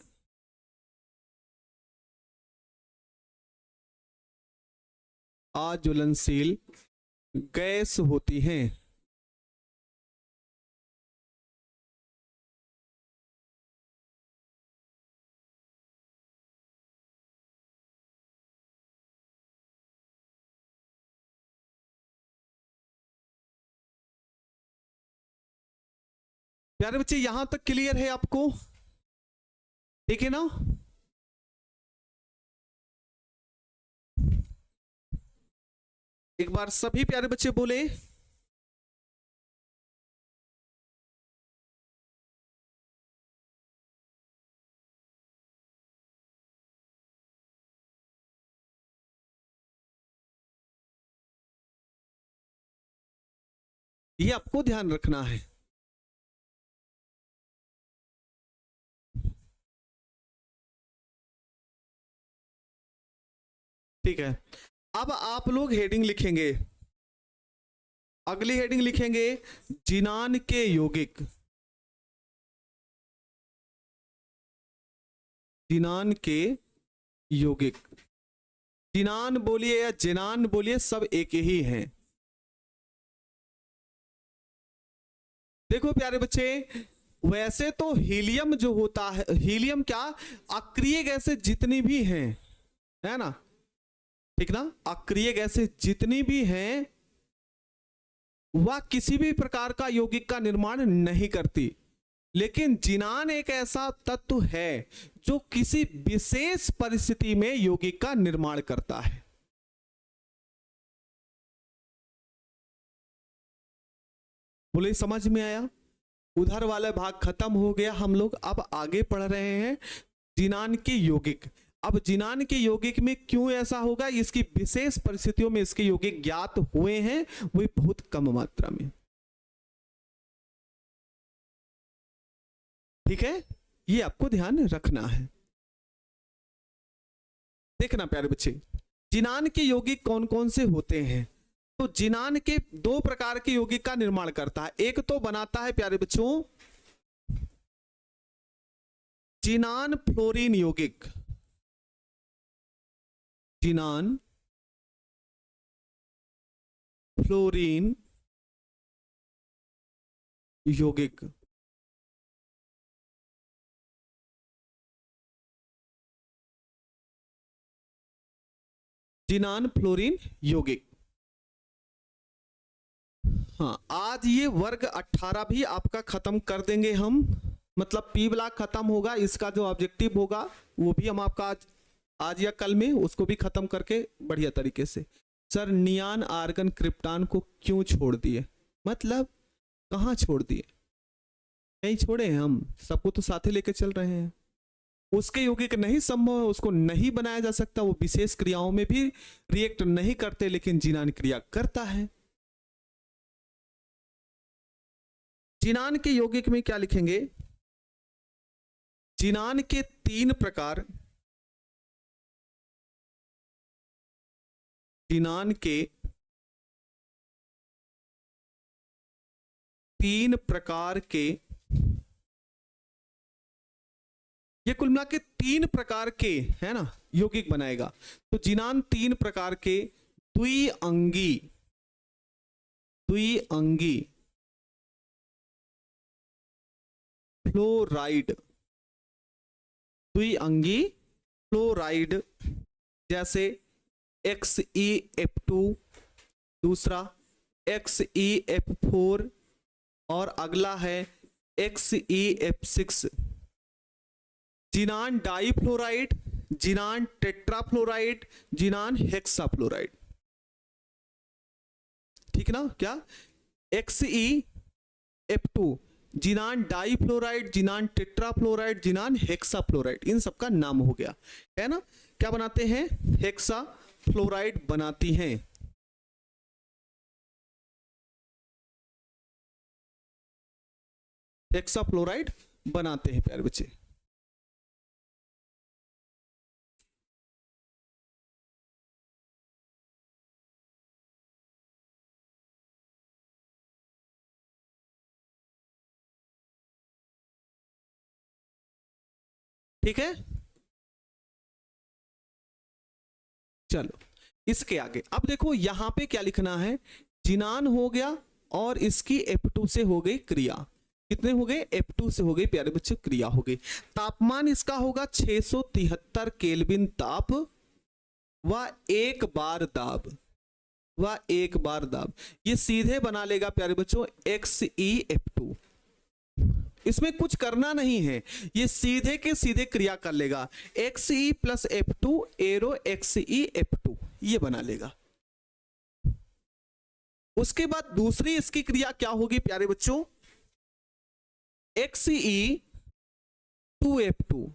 अज्वलनशील गैस होती हैं। प्यारे बच्चे यहां तक क्लियर है आपको? ठीक है ना? एक बार सभी प्यारे बच्चे बोले। ये आपको ध्यान रखना है। ठीक है, अब आप लोग हेडिंग लिखेंगे, अगली हेडिंग लिखेंगे जिनान के यौगिक। जिनान के यौगिक, जिनान बोलिए या जिनान बोलिए, सब एक ही हैं। देखो प्यारे बच्चे, वैसे तो हीलियम जो होता है, हीलियम क्या, अक्रिय गैसें जितनी भी हैं, है ना, ठीक ना, अक्रिय गैसें जितनी भी हैं वह किसी भी प्रकार का यौगिक का निर्माण नहीं करती। लेकिन जिनान एक ऐसा तत्व है जो किसी विशेष परिस्थिति में यौगिक का निर्माण करता है। बोले समझ में आया? उधर वाला भाग खत्म हो गया, हम लोग अब आगे पढ़ रहे हैं जिनान के यौगिक। अब जिनान के यौगिक में क्यों ऐसा होगा, इसकी विशेष परिस्थितियों में इसके यौगिक ज्ञात हुए हैं, वो बहुत कम मात्रा में। ठीक है, ये आपको ध्यान रखना है। देखना प्यारे बच्चे, जिनान के यौगिक कौन कौन से होते हैं। तो जिनान के दो प्रकार के यौगिक का निर्माण करता है। एक तो बनाता है प्यारे बच्चों जिनान फ्लोरीन यौगिक, जिनान फ्लोरीन यौगिक। जिनान फ्लोरीन यौगिक। हाँ, आज ये वर्ग 18 भी आपका खत्म कर देंगे हम, मतलब पी ब्लॉक खत्म होगा, इसका जो ऑब्जेक्टिव होगा वो भी हम आपका आज या कल में उसको भी खत्म करके बढ़िया तरीके से। सर नियान आर्गन क्रिप्टान को क्यों छोड़ दिए, मतलब कहाँ छोड़ दिए? नहीं छोड़े हैं हम, सबको तो साथ ही लेके चल रहे हैं। उसके यौगिक नहीं संभव है, उसको नहीं बनाया जा सकता, वो विशेष क्रियाओं में भी रिएक्ट नहीं करते, लेकिन जिनान क्रिया करता है। जिनान के यौगिक में क्या लिखेंगे, जिनान के तीन प्रकार, जिनान के तीन प्रकार के, ये कुल मिला के तीन प्रकार के है ना यौगिक बनाएगा। तो जिनान तीन प्रकार के द्विअंगी, द्विअंगी फ्लोराइड, द्विअंगी फ्लोराइड, जैसे XeF2, दूसरा XeF4 और अगला है XeF6। Xenon difluoride, xenon tetrafluoride, xenon hexafluoride. ठीक ना? क्या XeF2 xenon difluoride, xenon tetrafluoride, xenon hexafluoride, इन सबका नाम हो गया, है ना। क्या बनाते हैं? हेक्साफ्लोराइड बनाती हैं। हेक्साफ्लोराइड बनाते हैं प्यारे बच्चे। ठीक है, चलो इसके आगे अब देखो यहां पे क्या लिखना है, जिनान हो गया और इसकी F2 से हो गई क्रिया, कितने हो गए, F2 से हो गई प्यारे बच्चे क्रिया हो गई। तापमान इसका होगा 673 केल्विन ताप व एक बार दाब, ये सीधे बना लेगा प्यारे बच्चों XeF2। इसमें कुछ करना नहीं है, ये सीधे के सीधे क्रिया कर लेगा, Xe plus F2 arrow XeF2 ये बना लेगा। उसके बाद दूसरी इसकी क्रिया क्या होगी प्यारे बच्चों, Xe2F2,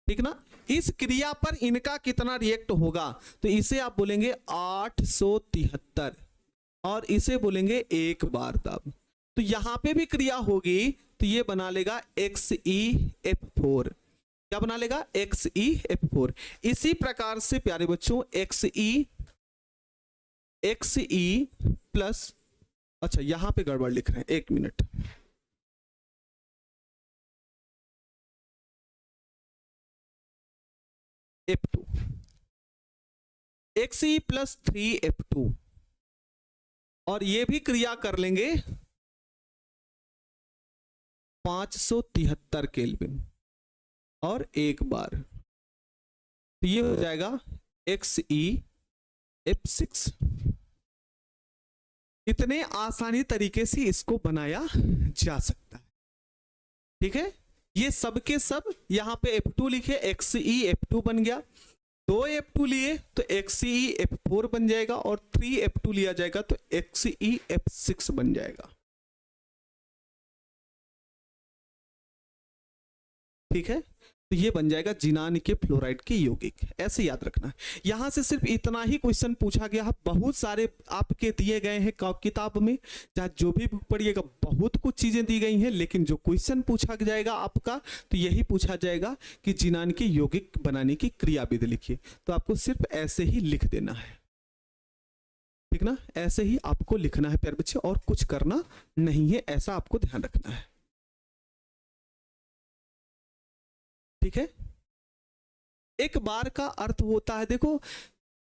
ठीक ना। इस क्रिया पर इनका कितना रिएक्ट होगा, तो इसे आप बोलेंगे 873 और इसे बोलेंगे एक बार दाब। तो यहां पे भी क्रिया होगी तो ये बना लेगा XeF4, क्या बना लेगा, XeF4। इसी प्रकार से प्यारे बच्चों Xe प्लस, अच्छा यहां पे गड़बड़ लिख रहे हैं, एक minute, F2 Xe plus 3F2 और ये भी क्रिया कर लेंगे 573 केल्विन और एक बार, तो ये हो जाएगा XeF6। इतने आसानी तरीके से इसको बनाया जा सकता है, ठीक है। ये सब के सब यहां पे F2 लिखे, XeF2 बन गया, 2 F2 लिए तो XeF4 बन जाएगा और 3 F2 लिया जाएगा तो XeF6 बन जाएगा, ठीक है। तो ये बन जाएगा जिनान के फ्लोराइड के यौगिक, ऐसे याद रखना है। यहां से सिर्फ इतना ही क्वेश्चन पूछा गया है, बहुत सारे आपके दिए गए हैं किताब में, चाहे जो भी बुक पढ़िएगा बहुत कुछ चीजें दी गई हैं, लेकिन जो क्वेश्चन पूछा जाएगा आपका तो यही पूछा जाएगा कि जिनान के यौगिक बनाने की क्रियाविधि लिखिए, तो आपको सिर्फ ऐसे ही लिख देना है, ठीक ना, ऐसे ही आपको लिखना है प्यारे बच्चे, और कुछ करना नहीं है, ऐसा आपको ध्यान रखना है, ठीक है। एक बार का अर्थ होता है, देखो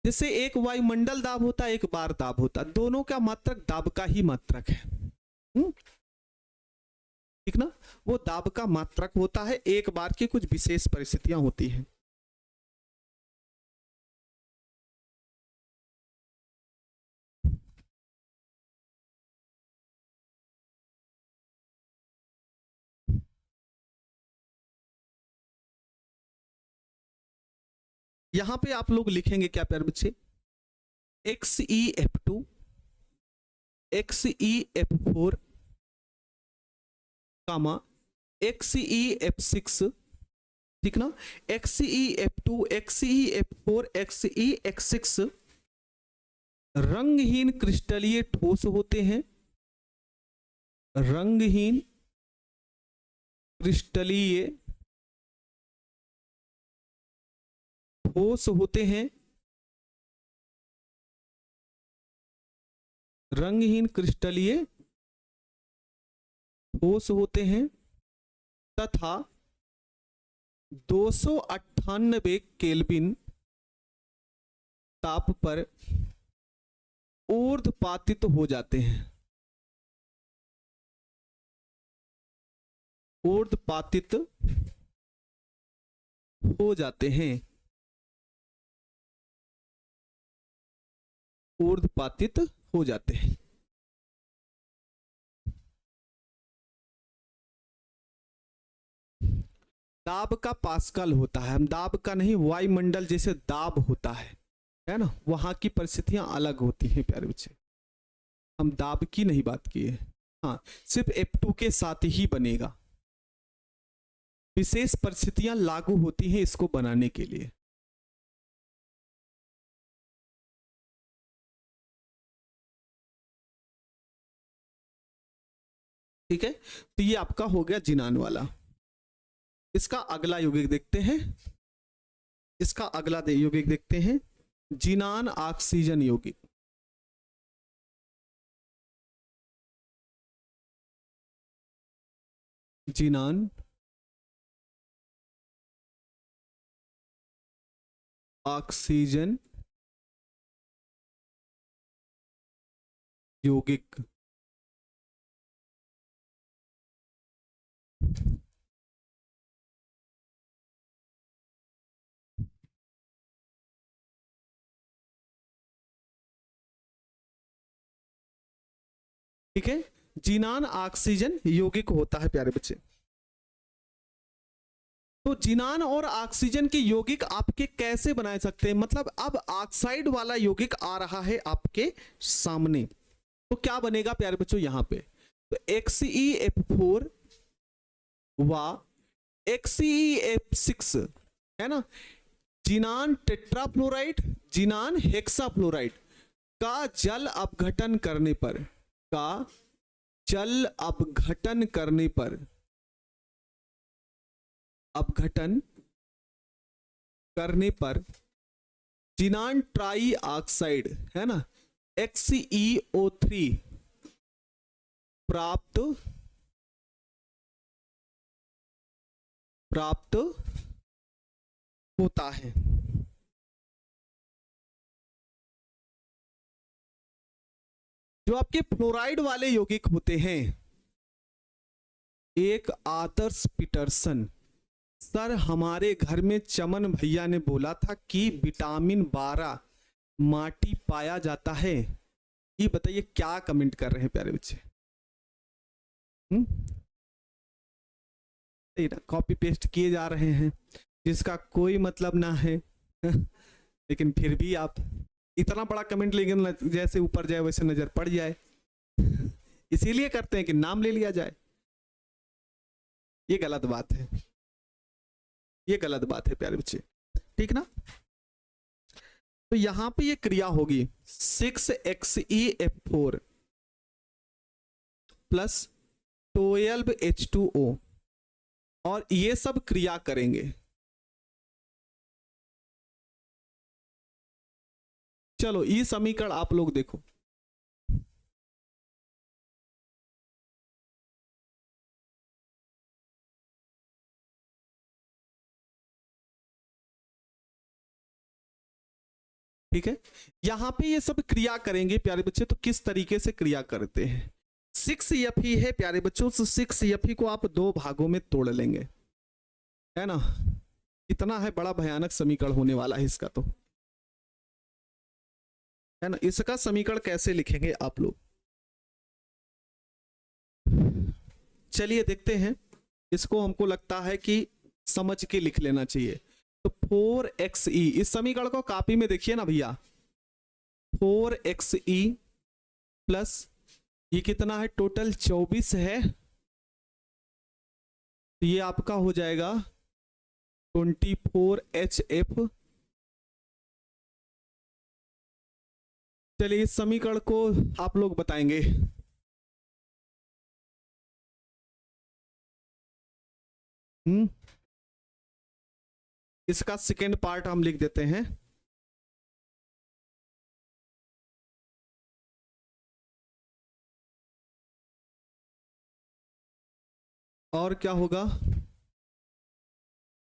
जैसे एक वायुमंडल दाब होता है, एक बार दाब होता है, दोनों का मात्रक दाब का ही मात्रक है, ठीक ना, वो दाब का मात्रक होता है, एक बार की कुछ विशेष परिस्थितियां होती हैं। यहां पे आप लोग लिखेंगे क्या प्यारे बच्चे, XeF2 XeF4 कामा XeF6, ठीक ना, XeF2 XeF4 XeF6 रंगहीन क्रिस्टलीय ठोस होते हैं, रंगहीन क्रिस्टलीय ठोस होते हैं, रंगहीन क्रिस्टलीय ठोस होते हैं तथा 298 केल्विन ताप पर ऊर्ध्वपातित हो जाते हैं, ऊर्ध्वपातित हो जाते हैं, ऊर्ध्वपातित हो जाते हैं। दाब का पास्कल होता है, हम दाब का नहीं, वायुमंडल जैसे दाब होता है ना, वहां की परिस्थितियां अलग होती हैं प्यारे बच्चे, हम दाब की नहीं बात किए, हाँ सिर्फ F2 के साथ ही बनेगा, विशेष परिस्थितियां लागू होती हैं इसको बनाने के लिए, ठीक है। तो ये आपका हो गया जिनान वाला। इसका अगला यौगिक देखते हैं, इसका अगला यौगिक देखते हैं, जिनान ऑक्सीजन यौगिक। जिनान ऑक्सीजन यौगिक। ठीक है, जिनान ऑक्सीजन यौगिक होता है प्यारे बच्चे। तो जिनान और ऑक्सीजन के यौगिक आपके कैसे बनाए सकते हैं, मतलब अब ऑक्साइड वाला यौगिक आ रहा है आपके सामने, तो क्या बनेगा प्यारे बच्चों यहां पे, तो XeF4 व XeF6 है ना, जिनान टेट्राफ्लोराइड, जिनान हेक्साफ्लोराइड का जल अपघटन करने पर, का जल अपघटन करने पर, अपघटन करने पर जिनान ट्राई ऑक्साइड है ना, XeO3 प्राप्त होता है। जो आपके फ्लोराइड वाले यौगिक होते हैं, एक आदर्श पीटरसन सर, हमारे घर में चमन भैया ने बोला था कि विटामिन 12 माटी पाया जाता है, ये बताइए क्या कमेंट कर रहे हैं प्यारे बच्चे। कॉपी पेस्ट किए जा रहे हैं जिसका कोई मतलब ना है लेकिन फिर भी आप इतना बड़ा कमेंट लेंगे जैसे ऊपर जाए वैसे नजर पड़ जाए इसीलिए करते हैं कि नाम ले लिया जाए। ये गलत बात है, ये गलत बात है प्यारे बच्चे, ठीक ना। तो यहां पे ये क्रिया होगी 6XeF4 प्लस 12H2O और ये सब क्रिया करेंगे। चलो ये समीकरण आप लोग देखो, ठीक है, यहां पे ये सब क्रिया करेंगे प्यारे बच्चे। तो किस तरीके से क्रिया करते हैं, 6Fe है प्यारे बच्चों, तो 6Fe को आप दो भागों में तोड़ लेंगे, है ना। इतना है, बड़ा भयानक समीकरण होने वाला है इसका, तो है ना। इसका समीकरण कैसे लिखेंगे आप लोग, चलिए देखते हैं। इसको हमको लगता है कि समझ के लिख लेना चाहिए। तो 4xe, इस समीकरण को कॉपी में देखिए ना भैया, 4xe प्लस ये कितना है, टोटल 24 है, तो ये आपका हो जाएगा 24HF। चलिए इस समीकरण को आप लोग बताएंगे। इसका सेकेंड पार्ट हम लिख देते हैं, और क्या होगा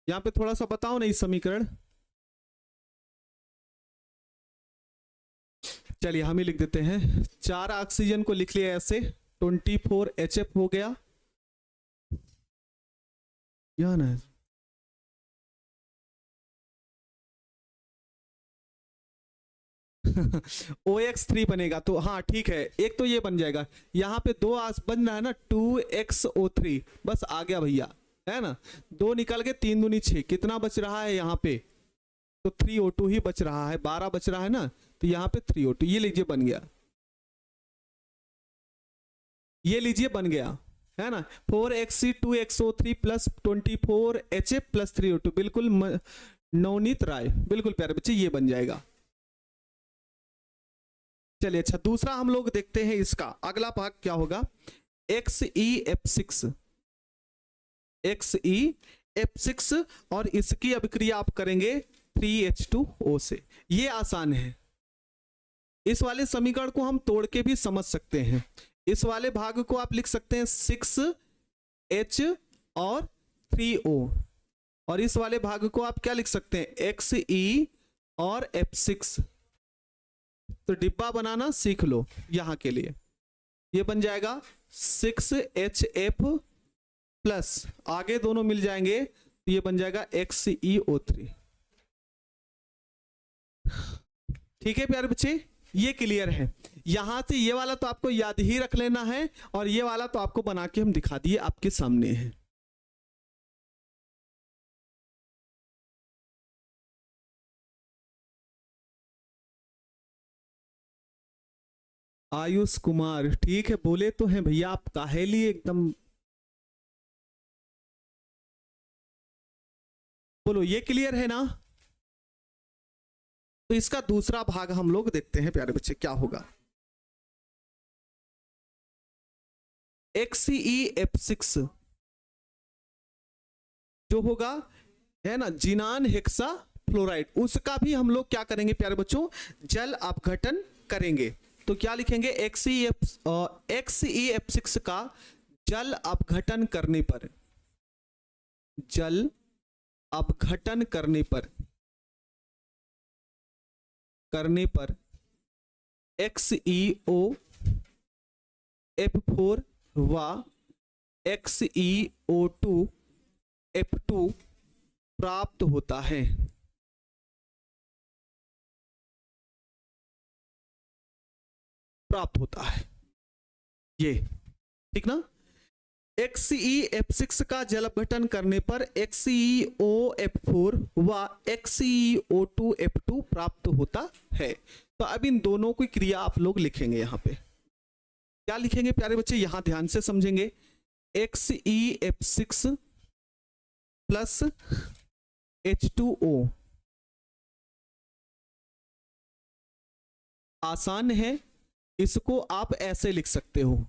यहां पे थोड़ा सा बताओ ना इस समीकरण। चलिए हम ही लिख देते हैं, 4 ऑक्सीजन को लिख लिया ऐसे, 24HF हो गया, या ना OX3 बनेगा, तो हाँ ठीक है, एक तो ये बन जाएगा, यहाँ पे दो बन रहा है ना, 2XO3 बस आ गया भैया, है ना। 2 निकल के 3 दूनी 6, कितना बच रहा है यहाँ पे, तो 3O2 ही बच रहा है, 12 बच रहा है ना, तो यहाँ पे 3O2, ये लीजिए बन गया, ये लीजिए बन गया, है ना। 4Xe 2XO3 plus 24HF plus 3O2, बिल्कुल नवनीत राय, बिल्कुल प्यारे बच्चे ये बन जाएगा। चलिए अच्छा, दूसरा हम लोग देखते हैं, इसका अगला भाग क्या होगा, XeF6, XeF6 और इसकी अभिक्रिया आप करेंगे 3H2O से, ये आसान है। इस वाले समीकरण को हम तोड़ के भी समझ सकते हैं। इस वाले भाग को आप लिख सकते हैं 6H और 3O। और इस वाले भाग को आप क्या लिख सकते हैं, XE और F6। तो डिब्बा बनाना सीख लो यहां के लिए। ये बन जाएगा 6HF प्लस, आगे दोनों मिल जाएंगे तो ये बन जाएगा XeO3। ठीक है प्यारे बच्चे, ये क्लियर है। यहां से ये वाला तो आपको याद ही रख लेना है, और ये वाला तो आपको बना के हम दिखा दिए, आपके सामने है। आयुष कुमार, ठीक है, बोले तो हैं भैया आप, काहे लिए एकदम। बोलो ये क्लियर है ना। तो इसका दूसरा भाग हम लोग देखते हैं प्यारे बच्चे, क्या होगा। XeF6 जो होगा, है ना, जिनान हेक्सा फ्लोराइड, उसका भी हम लोग क्या करेंगे प्यारे बच्चों, जल अपघटन करेंगे। तो क्या लिखेंगे, XeF6 का जल अपघटन करने पर, जल अपघटन करने पर XeOF4 व XeO2F2 प्राप्त होता है। ये ठीक ना। XeF6 का जल अपघटन करने पर XeOF4 व XeO2F2 प्राप्त होता है। तो अब इन दोनों की क्रिया आप लोग लिखेंगे। यहां पे क्या लिखेंगे प्यारे बच्चे, यहां ध्यान से समझेंगे। XeF6 प्लस H2O, आसान है, इसको आप ऐसे लिख सकते हो,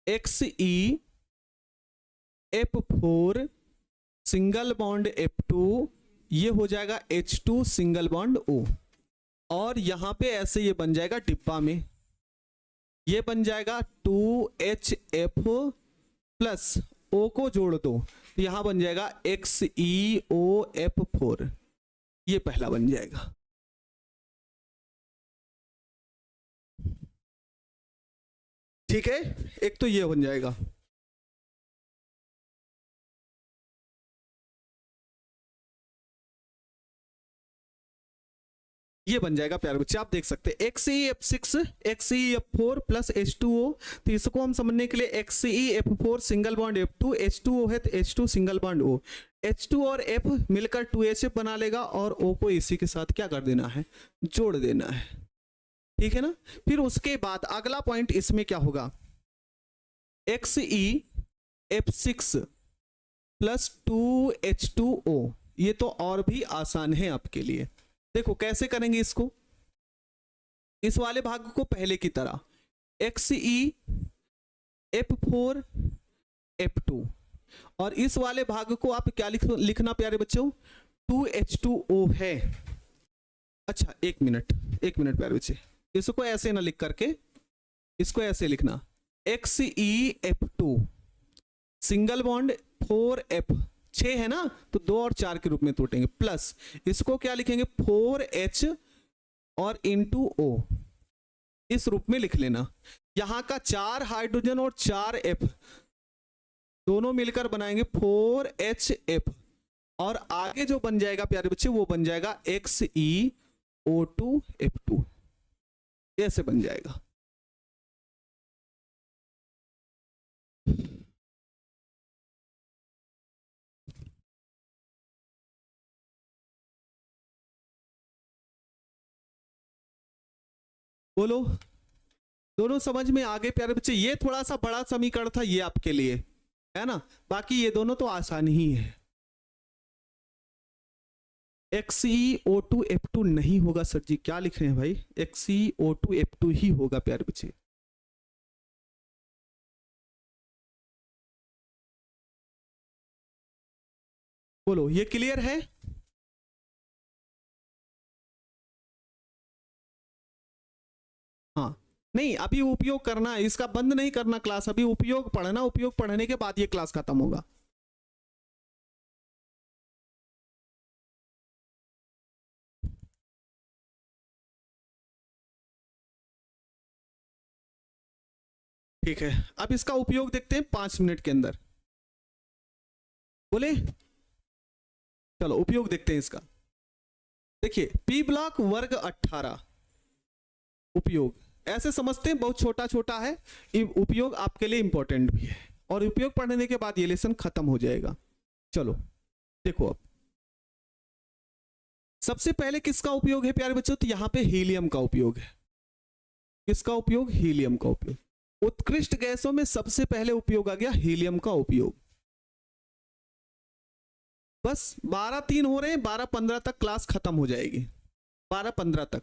XeF4 सिंगल बॉन्ड F2, ये हो जाएगा H2 सिंगल बॉन्ड O, और यहां पे ऐसे ये बन जाएगा डिब्बा में, ये बन जाएगा 2HF प्लस O को जोड़ दो तो यहां बन जाएगा XeOF4, ये पहला बन जाएगा। ठीक है, एक तो ये बन जाएगा। ये बन जाएगा प्यारे बच्चे, आप देख सकते हैं XeF6 XeF4 प्लस H2O। तो इसको हम समझने के लिए XeF4 single bond F2, H2O है तो H2 single bond O, H2 और F मिलकर 2HF बना लेगा, और O को इसी के साथ क्या कर देना है, जोड़ देना है। ठीक है ना। फिर उसके बाद अगला पॉइंट इसमें क्या होगा, XeF6 प्लस 2H2O, ये तो और भी आसान है आपके लिए। देखो कैसे करेंगे इसको, इस वाले भाग को पहले की तरह XeF4 F2, और इस वाले भाग को आप क्या लिखना प्यारे बच्चों, 2H2O है। अच्छा एक मिनट प्यारे बच्चे, इसको ऐसे ना लिख करके इसको ऐसे लिखना, XeF2 सिंगल बॉन्ड 4F, 6 है ना, तो 2 और 4 के रूप में तोड़ेंगे, प्लस इसको क्या लिखेंगे 4H और इंटू O, इस रूप में लिख लेना। यहां का 4 हाइड्रोजन और 4 F दोनों मिलकर बनाएंगे 4HF, और आगे जो बन जाएगा प्यारे बच्चे वो बन जाएगा XeO2F2, ऐसे बन जाएगा। बोलो दोनों समझ में आ गए प्यारे बच्चे। ये थोड़ा सा बड़ा समीकरण था ये आपके लिए, है ना, बाकी ये दोनों तो आसान ही है। XeO2F2 नहीं होगा सर जी, क्या लिख रहे हैं भाई, XeO2F2 ही होगा प्यारे बच्चे। बोलो ये क्लियर है। हाँ नहीं, अभी उपयोग करना है, इसका बंद नहीं करना क्लास, अभी उपयोग पढ़ना, उपयोग पढ़ने के बाद ये क्लास खत्म होगा। ठीक है, अब इसका उपयोग देखते हैं 5 मिनट के अंदर। बोले चलो उपयोग देखते हैं इसका। देखिए पी ब्लॉक वर्ग 18 उपयोग ऐसे समझते हैं, बहुत छोटा छोटा है, उपयोग आपके लिए इंपॉर्टेंट भी है, और उपयोग पढ़ने के बाद ये लेसन खत्म हो जाएगा। चलो देखो, अब सबसे पहले किसका उपयोग है प्यारे बच्चों, तो यहां पे हीलियम का उपयोग है। किसका उपयोग, हीलियम का उपयोग। उत्कृष्ट गैसों में सबसे पहले उपयोग आ गया हीलियम का उपयोग। बस 12-3 हो रहे हैं, 12-15 तक क्लास खत्म हो जाएगी, 12-15 तक।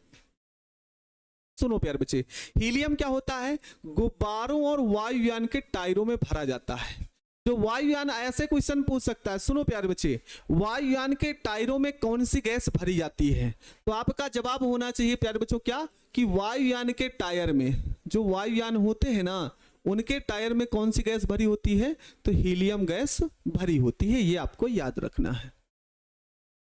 सुनो प्यारे बच्चे, हीलियम क्या होता है, गुब्बारों और वायुयान के टायरों में भरा जाता है। जो वायुयान, ऐसे क्वेश्चन पूछ सकता है, सुनो प्यारे बच्चे, वायुयान के टायरों में कौन सी गैस भरी जाती है, तो आपका जवाब होना चाहिए प्यारे बच्चों क्या, कि वायुयान के टायर में, जो वायुयान होते हैं ना, उनके टायर में कौन सी गैस भरी होती है, तो हीलियम गैस भरी होती है, ये आपको याद रखना है।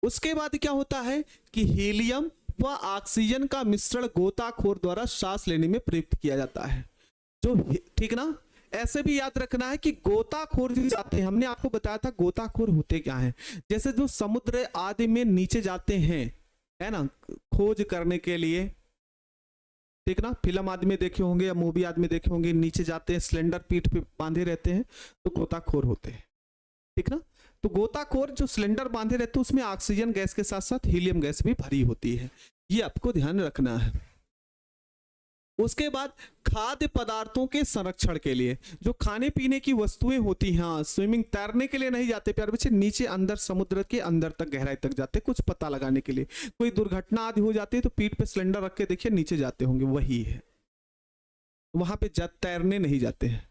उसके बाद क्या होता है कि हीलियम व ऑक्सीजन का मिश्रण गोताखोर द्वारा सांस लेने में प्रयुक्त किया जाता है। जो, ठीक ना, ऐसे भी याद रखना है कि गोताखोर जो जाते हैं, हमने आपको बताया था गोताखोर होते क्या हैं, जैसे जो समुद्र आदि में नीचे जाते हैं, है ना, खोज करने के लिए, ठीक ना, फिल्म आदि में देखे होंगे या मूवी आदि में देखे होंगे, नीचे जाते हैं, सिलेंडर पीठ पे बांधे रहते हैं, तो गोताखोर होते हैं, ठीक ना। तो गोताखोर जो सिलेंडर बांधे रहते हैं, उसमें ऑक्सीजन गैस के साथ साथ हीलियम गैस भी भरी होती है, ये आपको ध्यान रखना है। उसके बाद खाद्य पदार्थों के संरक्षण के लिए, जो खाने पीने की वस्तुएं होती हैं, हाँ, स्विमिंग, तैरने के लिए नहीं जाते प्यारे बच्चे, नीचे अंदर समुद्र के अंदर तक, गहराई तक जाते, कुछ पता लगाने के लिए, कोई दुर्घटना आदि हो जाती है तो पीठ पे सिलेंडर रख के देखिए नीचे जाते होंगे, वही है, वहां पे तैरने नहीं जाते हैं,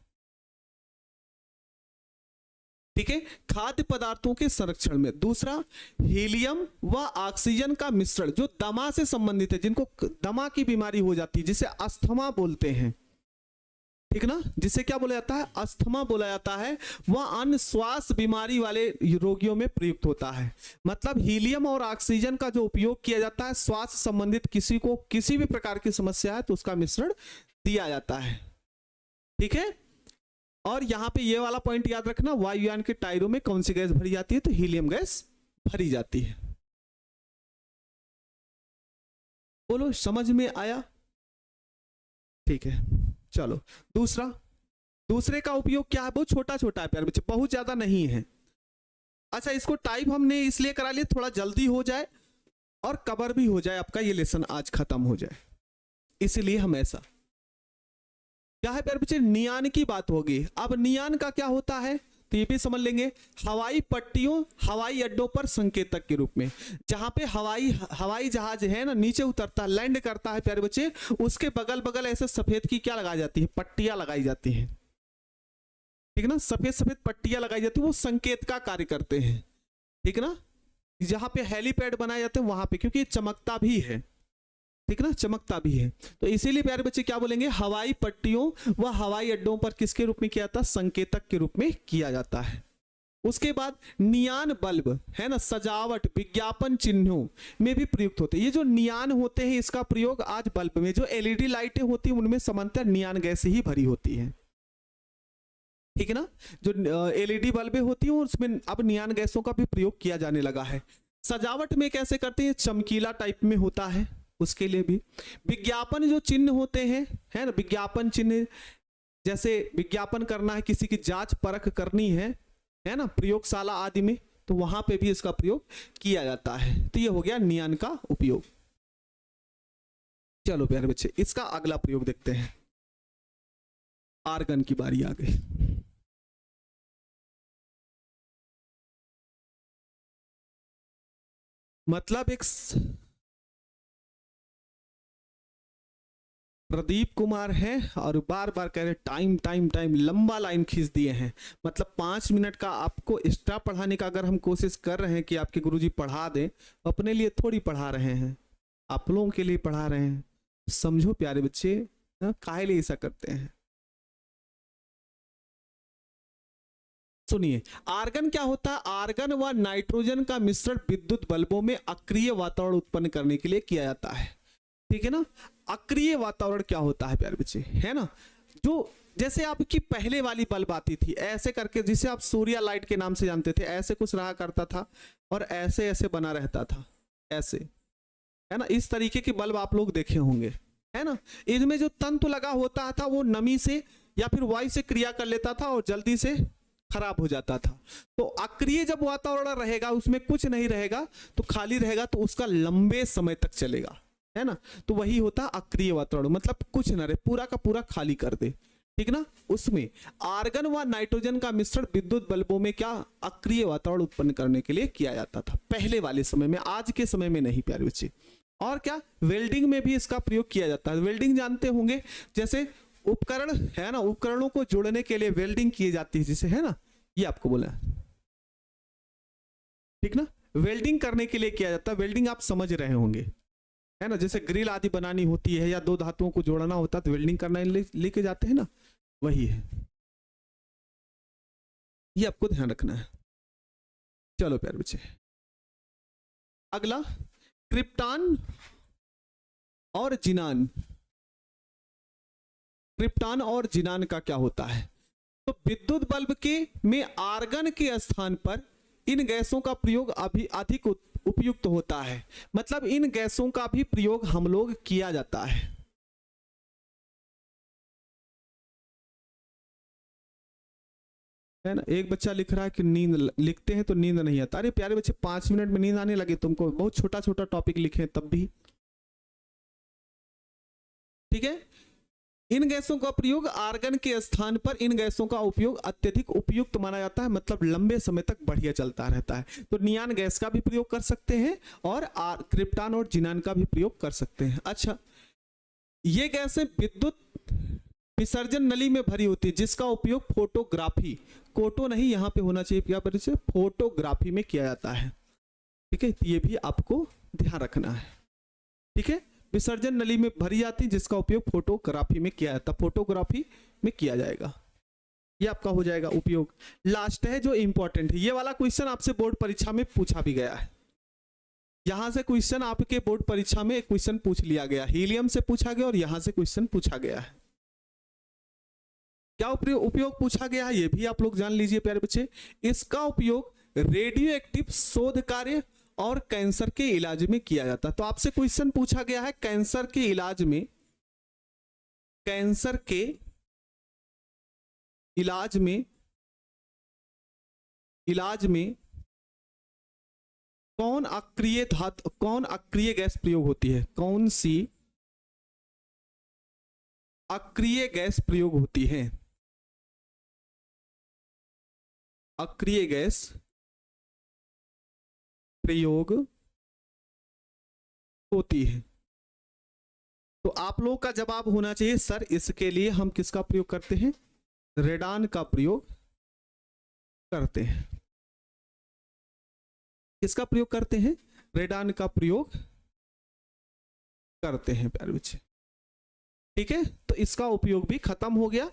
ठीक है। खाद्य पदार्थों के संरक्षण में। दूसरा, हीलियम व ऑक्सीजन का मिश्रण, जो दमा से संबंधित है, जिनको दमा की बीमारी हो जाती है, जिसे अस्थमा बोलते हैं, ठीक ना, जिसे क्या बोला जाता है, अस्थमा बोला जाता है, वह अन्य श्वास बीमारी वाले रोगियों में प्रयुक्त होता है। मतलब हीलियम और ऑक्सीजन का जो उपयोग किया जाता है, श्वास संबंधित किसी को किसी भी प्रकार की समस्या है तो उसका मिश्रण दिया जाता है, ठीक है। और यहां पे ये वाला पॉइंट याद रखना, वायुयान के टायरों में कौन सी गैस भरी जाती है, तो हीलियम गैस भरी जाती है। बोलो समझ में आया, ठीक है। चलो दूसरे का उपयोग क्या है, बहुत छोटा छोटा है प्यारे बच्चे, बहुत ज्यादा नहीं है। अच्छा, इसको टाइप हमने इसलिए करा लिया थोड़ा जल्दी हो जाए और कवर भी हो जाए, आपका ये लेसन आज खत्म हो जाए, इसलिए हम ऐसा क्या है प्यारे बच्चे, नियान की बात होगी। अब नियान का क्या होता है, तो ये भी समझ लेंगे, हवाई पट्टियों, हवाई अड्डों पर संकेतक के रूप में, जहां पे हवाई जहाज है ना, नीचे उतरता है, लैंड करता है प्यारे बच्चे, उसके बगल बगल ऐसे सफेद की क्या लगाई जाती है, पट्टियां लगाई जाती हैं, ठीक ना, सफेद सफेद पट्टियां लगाई जाती है, वो संकेत का कार्य करते हैं, ठीक ना। जहां पे हेलीपैड बनाए जाते हैं वहां पे, क्योंकि चमकता भी है, ठीक ना, चमकता भी है, तो इसीलिए प्यारे बच्चे क्या बोलेंगे, हवाई पट्टियों व हवाई अड्डों पर किसके रूप में किया जाता है, संकेतक के रूप में किया जाता है। उसके बाद नियान बल्ब है ना, सजावट, विज्ञापन चिन्हों में भी प्रयुक्त होते हैं। ये जो नियान होते हैं, इसका प्रयोग आज बल्ब में, जो एलईडी लाइटें होती हैं उनमें सामान्यतः नियान गैस ही भरी होती है, ठीक है ना। जो एलईडी बल्बें होती हैं उसमें अब नियान गैसों का भी प्रयोग किया जाने लगा है। सजावट में कैसे करते हैं, चमकीला टाइप में होता है, उसके लिए भी। विज्ञापन जो चिन्ह होते हैं, है ना, विज्ञापन चिन्ह, जैसे विज्ञापन करना है, किसी की जांच परख करनी है ना, प्रयोगशाला आदि में, तो वहां पे भी इसका प्रयोग किया जाता है। तो ये हो गया नियान का उपयोग। चलो प्यारे बच्चे, इसका अगला प्रयोग देखते हैं। आर्गन की बारी आ गई। मतलब एक प्रदीप कुमार है और बार बार कह रहे टाइम टाइम टाइम, लंबा लाइन खींच दिए हैं। मतलब 5 मिनट का आपको एक्स्ट्रा पढ़ाने का अगर हम कोशिश कर रहे हैं कि आपके गुरुजी पढ़ा दें, अपने लिए थोड़ी पढ़ा रहे हैं, आप लोगों के लिए पढ़ा रहे हैं। समझो प्यारे बच्चे, काहे लिए ऐसा करते हैं? सुनिए, आर्गन क्या होता है? आर्गन व नाइट्रोजन का मिश्रण विद्युत बल्बों में अक्रिय वातावरण उत्पन्न करने के लिए किया जाता है। ठीक है ना? अक्रिय वातावरण क्या होता है प्यारे बच्चे, है ना? जो जैसे आपकी पहले वाली बल्ब आती थी ऐसे करके, जिसे आप सूर्य लाइट के नाम से जानते थे, ऐसे कुछ रहा करता था और ऐसे ऐसे बना रहता था, ऐसे, है ना? इस तरीके की बल्ब आप लोग देखे होंगे, है ना? इनमें जो तंतु लगा होता था वो नमी से या फिर वायु से क्रिया कर लेता था और जल्दी से खराब हो जाता था। तो अक्रिय जब वातावरण रहेगा, उसमें कुछ नहीं रहेगा, तो खाली रहेगा, तो उसका लंबे समय तक चलेगा, है ना? तो वही होता अक्रिय वातावरण, मतलब कुछ ना रहे, पूरा का पूरा खाली कर दे। ठीक ना? उसमें आर्गन व नाइट्रोजन का मिश्रण विद्युत बल्बों में क्या अक्रिय वातावरण उत्पन्न करने के लिए किया जाता था पहले वाले समय में, आज के समय में नहीं प्यारे बच्चे। और क्या, वेल्डिंग में भी इसका प्रयोग किया जाता है। वेल्डिंग जानते होंगे, जैसे उपकरण है ना, उपकरणों को जोड़ने के लिए वेल्डिंग की जाती है, जिसे, है ना, ये आपको बोला, ठीक ना? वेल्डिंग करने के लिए किया जाता है। वेल्डिंग आप समझ रहे होंगे, है ना? जैसे ग्रिल आदि बनानी होती है या दो धातुओं को जोड़ना होता है तो वेल्डिंग करने लेके जाते हैं ना, वही है। ये आपको ध्यान रखना है। चलो प्यारे बच्चे, अगला क्रिप्टान और जिनान। क्रिप्टान और जिनान का क्या होता है? तो विद्युत बल्ब के में आर्गन के स्थान पर इन गैसों का प्रयोग अभी अधिक उपयुक्त होता है, मतलब इन गैसों का भी प्रयोग हम लोग किया जाता है ना? एक बच्चा लिख रहा है कि नींद, लिखते हैं तो नींद नहीं आता। अरे प्यारे बच्चे, 5 मिनट में नींद आने लगे तुमको? बहुत छोटा छोटा टॉपिक लिखे तब भी। ठीक है, इन गैसों का प्रयोग आर्गन के स्थान पर इन गैसों का उपयोग अत्यधिक उपयुक्त माना जाता है, मतलब लंबे समय तक बढ़िया चलता रहता है। तो नियान गैस का भी प्रयोग कर सकते हैं और क्रिप्टान और जिनान का भी प्रयोग कर सकते हैं। अच्छा, ये गैसें विद्युत विसर्जन नली में भरी होती है, जिसका उपयोग फोटोग्राफी, कोटो नहीं यहाँ पे होना चाहिए, क्या परिचय, फोटोग्राफी में किया जाता है। ठीक है, ये भी आपको ध्यान रखना है। ठीक है, विसर्जन नली में भरी जाती है, जिसका उपयोग फोटोग्राफी में किया जाता है, फोटोग्राफी में किया जाएगा। ये आपका हो जाएगा उपयोग। लास्ट है जो इंपॉर्टेंट है, ये वाला क्वेश्चन आपसे बोर्ड परीक्षा में पूछा भी गया है। यहां से क्वेश्चन आपके बोर्ड परीक्षा में एक क्वेश्चन पूछ लिया गया, हीलियम से पूछा गया और यहां से क्वेश्चन पूछा गया है। क्या उपयोग पूछा गया है ये भी आप लोग जान लीजिए प्यारे बच्चे। इसका उपयोग रेडियो एक्टिव शोध कार्य और कैंसर के इलाज में किया जाता है। तो आपसे क्वेश्चन पूछा गया है कैंसर के इलाज में, कैंसर के इलाज में, इलाज में कौन अक्रिय धातु, कौन अक्रिय गैस प्रयोग होती है? कौन सी अक्रिय गैस प्रयोग होती है? अक्रिय गैस प्रयोग होती है। तो आप लोगों का जवाब होना चाहिए सर इसके लिए हम किसका प्रयोग करते हैं? रेडान का प्रयोग करते हैं। किसका प्रयोग करते हैं? रेडान का प्रयोग करते हैं प्यारे बच्चे। ठीक है, तो इसका उपयोग भी खत्म हो गया।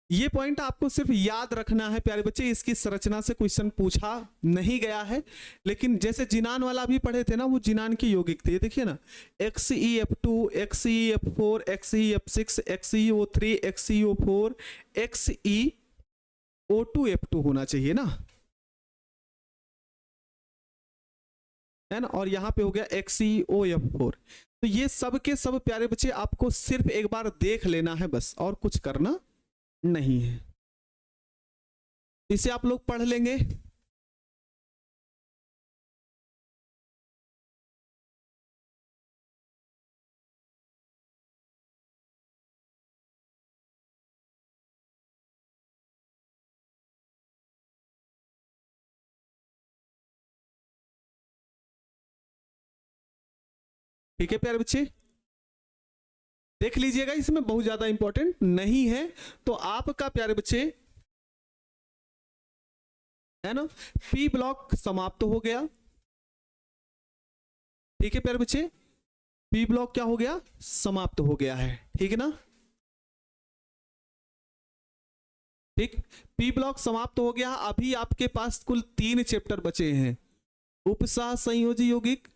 ये पॉइंट आपको सिर्फ याद रखना है प्यारे बच्चे, इसकी संरचना से क्वेश्चन पूछा नहीं गया है, लेकिन जैसे जिनान वाला भी पढ़े थे ना, वो जिनान की यौगिक थे, ये देखिए ना, XeF2, XeF4, XeF6, XeO3, XeO4, XeO2F2 होना चाहिए ना, है ना? और यहां पे हो गया XeOF4। तो ये सब के सब प्यारे बच्चे आपको सिर्फ एक बार देख लेना है बस, और कुछ करना नहीं है। इसे आप लोग पढ़ लेंगे। ठीक है प्यारे बच्चे, देख लीजिएगा, इसमें बहुत ज्यादा इंपॉर्टेंट नहीं है। तो आपका प्यारे बच्चे, है ना, पी ब्लॉक समाप्त हो गया। ठीक है प्यारे बच्चे, पी ब्लॉक क्या हो गया, समाप्त हो गया है, ठीक है ना। ठीक, पी ब्लॉक समाप्त हो गया। अभी आपके पास कुल 3 चैप्टर बचे हैं, उपसह संयोजी यौगिक,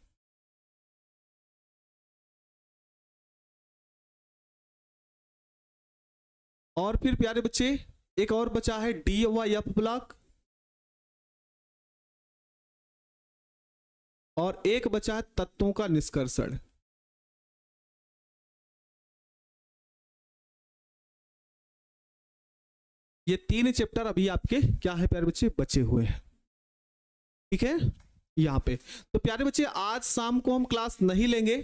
और फिर प्यारे बच्चे एक और बचा है डी व एफ ब्लॉक, और एक बचा है तत्वों का निष्कर्षण। ये 3 चैप्टर अभी आपके क्या है प्यारे बच्चे, बचे हुए हैं, ठीक है। यहाँ पे तो प्यारे बच्चे आज शाम को हम क्लास नहीं लेंगे,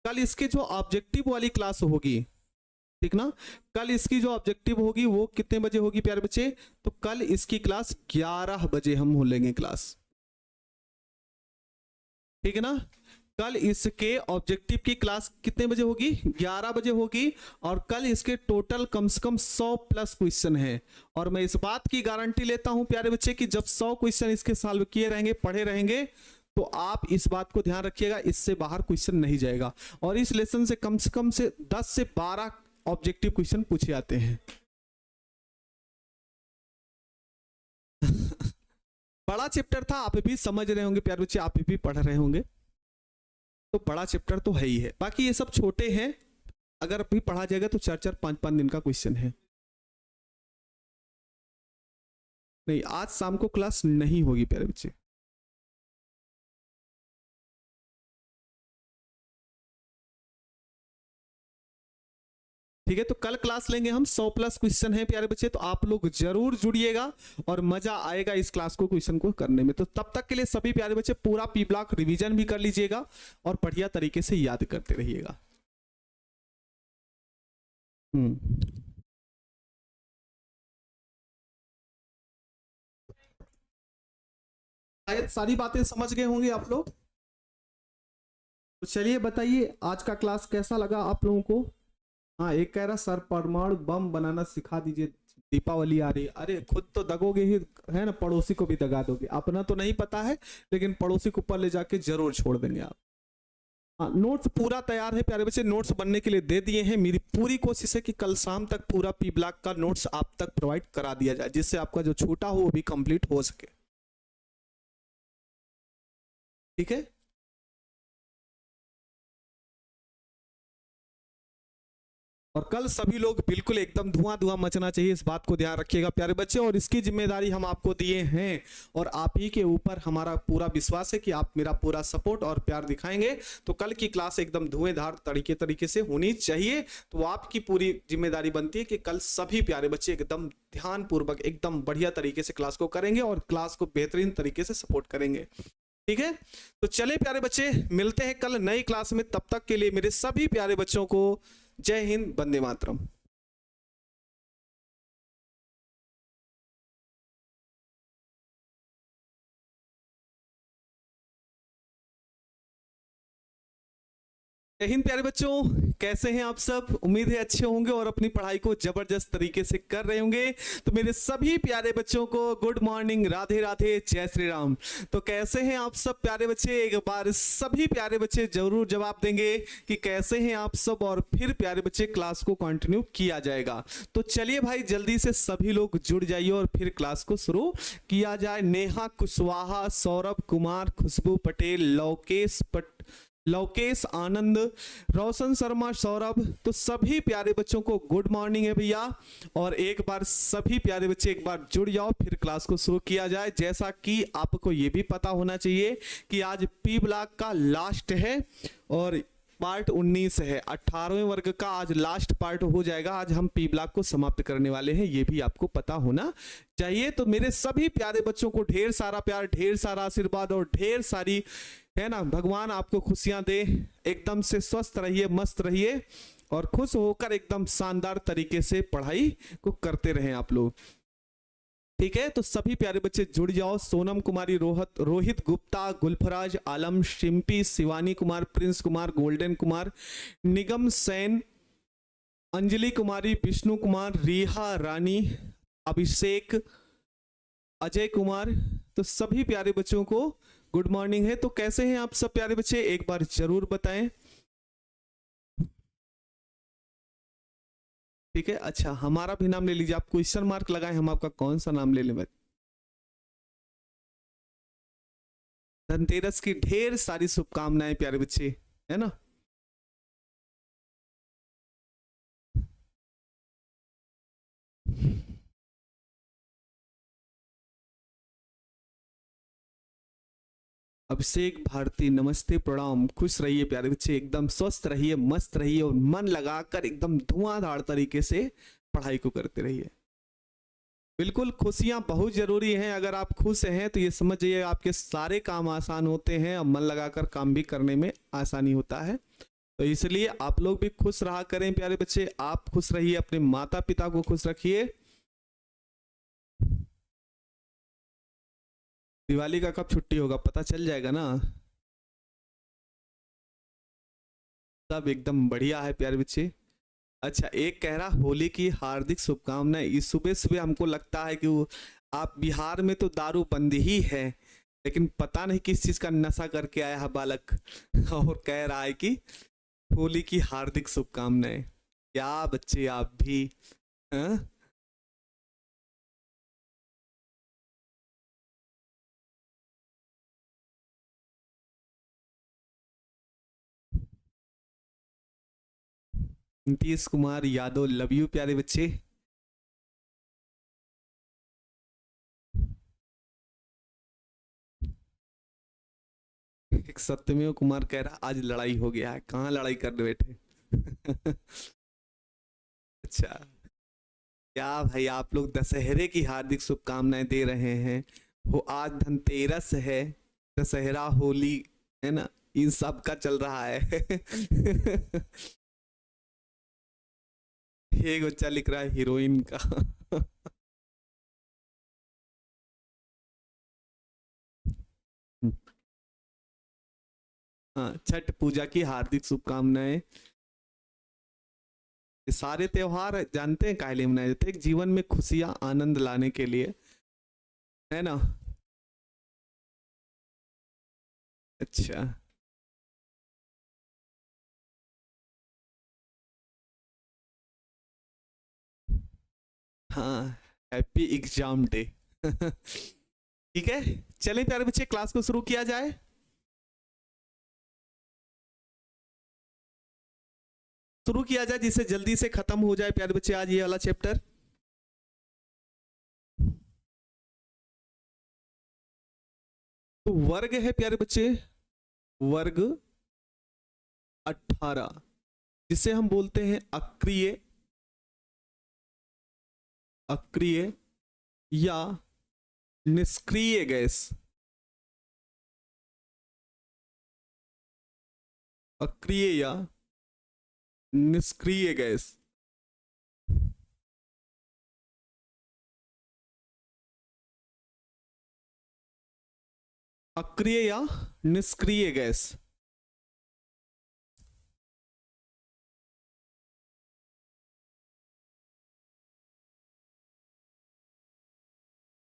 कल इसके जो ऑब्जेक्टिव वाली क्लास होगी, ठीक ना, कल इसकी जो ऑब्जेक्टिव होगी वो कितने बजे होगी प्यारे बच्चे, तो कल इसकी क्लास 11 बजे हम हो लेंगे क्लास, ठीक है ना। कल इसके ऑब्जेक्टिव की क्लास कितने बजे होगी, 11 बजे होगी, और कल इसके टोटल कम से कम 100 प्लस क्वेश्चन है। और मैं इस बात की गारंटी लेता हूं प्यारे बच्चे कि जब 100 क्वेश्चन इसके सॉल्व किए रहेंगे, पढ़े रहेंगे, तो आप इस बात को ध्यान रखिएगा, इससे बाहर क्वेश्चन नहीं जाएगा। और इस लेसन से कम से 10 से 12 ऑब्जेक्टिव क्वेश्चन पूछे आते हैं। बड़ा चैप्टर था, आप भी समझ रहे होंगे प्यारे बच्चे, आप भी पढ़ रहे होंगे, तो बड़ा चैप्टर तो है ही है। बाकी ये सब छोटे हैं, अगर भी पढ़ा जाएगा तो 4-4 5-5 दिन का क्वेश्चन है। नहीं, आज शाम को क्लास नहीं होगी प्यारे बच्चे। ठीक है, तो कल क्लास लेंगे हम, 100 प्लस क्वेश्चन है प्यारे बच्चे, तो आप लोग जरूर जुड़िएगा और मजा आएगा इस क्लास को क्वेश्चन को करने में। तो तब तक के लिए सभी प्यारे बच्चे पूरा पी ब्लॉक रिवीजन भी कर लीजिएगा और बढ़िया तरीके से याद करते रहिएगा। शायद सारी बातें समझ गए होंगे आप लोग। तो चलिए बताइए आज का क्लास कैसा लगा आप लोगों को। हाँ, एक कह रहा सर परमाणु बम बनाना सिखा दीजिए, दीपावली आ रही है। अरे खुद तो दगोगे ही है ना, पड़ोसी को भी दगा दोगे। अपना तो नहीं पता है, लेकिन पड़ोसी को ऊपर ले जाके जरूर छोड़ देंगे आप। हाँ, नोट्स पूरा तैयार है प्यारे बच्चे, नोट्स बनने के लिए दे दिए हैं। मेरी पूरी कोशिश है कि कल शाम तक पूरा पी ब्लॉक का नोट्स आप तक प्रोवाइड करा दिया जाए, जिससे आपका जो छूटा हो वो भी कंप्लीट हो सके, ठीक है। और कल सभी लोग बिल्कुल एकदम धुआं धुआं मचना चाहिए, इस बात को ध्यान रखिएगा प्यारे बच्चे। और इसकी जिम्मेदारी हम आपको दिए हैं, और आप ही के ऊपर हमारा पूरा विश्वास है कि आप मेरा पूरा सपोर्ट और प्यार दिखाएंगे। तो कल की क्लास एकदम धुएंधार तरीके से होनी चाहिए। तो आपकी पूरी जिम्मेदारी बनती है कि कल सभी प्यारे बच्चे एकदम ध्यान पूर्वक एकदम बढ़िया तरीके से क्लास को करेंगे और क्लास को बेहतरीन तरीके से सपोर्ट करेंगे, ठीक है। तो चले प्यारे बच्चे, मिलते हैं कल नई क्लास में। तब तक के लिए मेरे सभी प्यारे बच्चों को जय हिंद, वंदे मातरम। जय हिंद प्यारे बच्चों, कैसे हैं आप सब। उम्मीद है अच्छे होंगे और अपनी पढ़ाई को जबरदस्त तरीके से कर रहे होंगे। तो मेरे सभी प्यारे बच्चों को गुड मॉर्निंग, राधे राधे, जय श्री राम। तो कैसे हैं आप सब प्यारे बच्चे, एक बार सभी प्यारे बच्चे जरूर जवाब देंगे कि कैसे हैं आप सब, और फिर प्यारे बच्चे क्लास को कंटिन्यू किया जाएगा। तो चलिए भाई जल्दी से सभी लोग जुड़ जाइए और फिर क्लास को शुरू किया जाए। नेहा कुशवाहा, सौरभ कुमार, खुशबू पटेल, लौकेश आनंद, रोशन शर्मा, सौरभ, तो सभी प्यारे बच्चों को गुड मॉर्निंग है भैया। और एक बार सभी प्यारे बच्चे एक बार जुड़ जाओ, फिर क्लास को शुरू किया जाए। जैसा कि आपको ये भी पता होना चाहिए कि आज पी ब्लॉक का लास्ट है और पार्ट 19 है, 18वें वर्ग का आज लास्ट पार्ट हो जाएगा। आज हम पी ब्लॉक को समाप्त करने वाले हैं, ये भी आपको पता होना चाहिए। तो मेरे सभी प्यारे बच्चों को ढेर सारा प्यार, ढेर सारा आशीर्वाद और ढेर सारी है ना, भगवान आपको खुशियां दे। एकदम से स्वस्थ रहिए, मस्त रहिए और खुश होकर एकदम शानदार तरीके से पढ़ाई को करते रहें आप लोग, ठीक है। तो सभी प्यारे बच्चे जुड़ जाओ। सोनम कुमारी, रोहित गुप्ता, गुलफराज आलम, शिम्पी, शिवानी कुमार, प्रिंस कुमार, गोल्डन कुमार, निगम सैन, अंजलि कुमारी, विष्णु कुमार, रिहा रानी, अभिषेक, अजय कुमार, तो सभी प्यारे बच्चों को गुड मॉर्निंग है। तो कैसे हैं आप सब प्यारे बच्चे, एक बार जरूर बताएं। ठीक है, अच्छा हमारा भी नाम ले लीजिए, आप क्वेश्चन मार्क लगाए, हम आपका कौन सा नाम ले लें? धनतेरस की ढेर सारी शुभकामनाएं प्यारे बच्चे, है ना। अभिषेक भारती नमस्ते प्रणाम, खुश रहिए प्यारे बच्चे, एकदम स्वस्थ रहिए, मस्त रहिए और मन लगाकर एकदम धुआंधार तरीके से पढ़ाई को करते रहिए। बिल्कुल, खुशियां बहुत जरूरी हैं। अगर आप खुश हैं तो ये समझ जाइए आपके सारे काम आसान होते हैं और मन लगाकर काम भी करने में आसानी होता है। तो इसलिए आप लोग भी खुश रहा करें प्यारे बच्चे, आप खुश रहिए, अपने माता पिता को खुश रखिए। दिवाली का कब छुट्टी होगा पता चल जाएगा ना। सब एकदम बढ़िया है प्यारे बच्चे। अच्छा, एक कह रहा होली की हार्दिक शुभकामनाएं। इस सुबह सुबह हमको लगता है कि वो आप बिहार में तो दारू बंद ही है, लेकिन पता नहीं किस चीज का नशा करके आया है बालक और कह रहा है कि होली की हार्दिक शुभकामनाएं। क्या बच्चे आप भी, हाँ? नीतीश कुमार यादव, लव यू प्यारे बच्चे। एक सत्यमेव कुमार कह रहा आज लड़ाई हो गया है, कहाँ लड़ाई करने बैठे अच्छा, क्या भाई आप लोग दशहरे की हार्दिक शुभकामनाएं दे रहे हैं। वो आज धनतेरस है, दशहरा, होली, है ना, इन सब का चल रहा है एक बच्चा लिख रहा है हीरोइन का हाँ, छठ पूजा की हार्दिक शुभकामनाएं। ये सारे त्योहार जानते हैं काहे लिए मनाए जाते हैं? एक जीवन में खुशियां आनंद लाने के लिए, है ना। अच्छा, हाँ, हैप्पी एग्जाम डे ठीक है, चलें प्यारे बच्चे क्लास को शुरू किया जाए। शुरू किया जाए जिससे जल्दी से खत्म हो जाए प्यारे बच्चे आज ये वाला चैप्टर। तो वर्ग है प्यारे बच्चे, वर्ग 18, जिसे हम बोलते हैं अक्रिय, अक्रिय या निष्क्रिय गैस। अक्रिय या निष्क्रिय गैस। अक्रिय या निष्क्रिय गैस।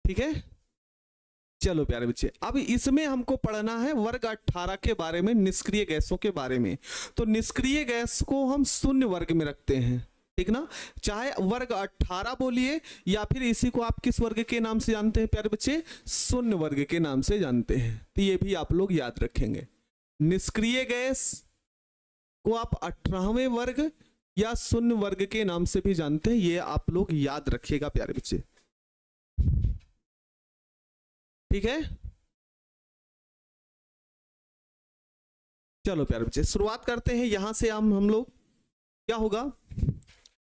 ठीक है, चलो प्यारे बच्चे, अब इसमें हमको पढ़ना है वर्ग 18 के बारे में, निष्क्रिय गैसों के बारे में। तो निष्क्रिय गैस को हम शून्य वर्ग में रखते हैं, ठीक ना। चाहे वर्ग 18 बोलिए या फिर इसी को आप किस वर्ग के नाम से जानते हैं प्यारे बच्चे? शून्य वर्ग के नाम से जानते हैं। तो ये भी आप लोग याद रखेंगे, निष्क्रिय गैस को आप 18वें वर्ग या शून्य वर्ग के नाम से भी जानते हैं, ये आप लोग याद रखिएगा प्यारे बच्चे, ठीक है। चलो प्यारे बच्चे शुरुआत करते हैं, यहां से हम लोग क्या होगा,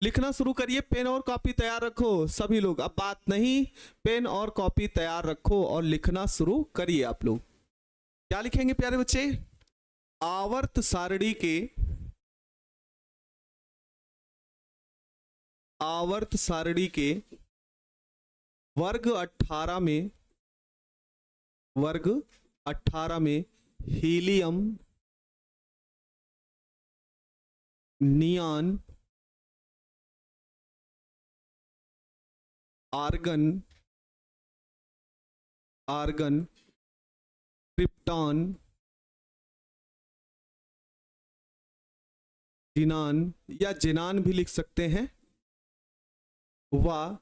लिखना शुरू करिए। पेन और कॉपी तैयार रखो सभी लोग, अब बात नहीं, पेन और कॉपी तैयार रखो और लिखना शुरू करिए। आप लोग क्या लिखेंगे प्यारे बच्चे? आवर्त सारणी के, आवर्त सारणी के वर्ग 18 में, वर्ग 18 में helium, neon, argon, argon, krypton, xenon या जिनान भी लिख सकते हैं, वह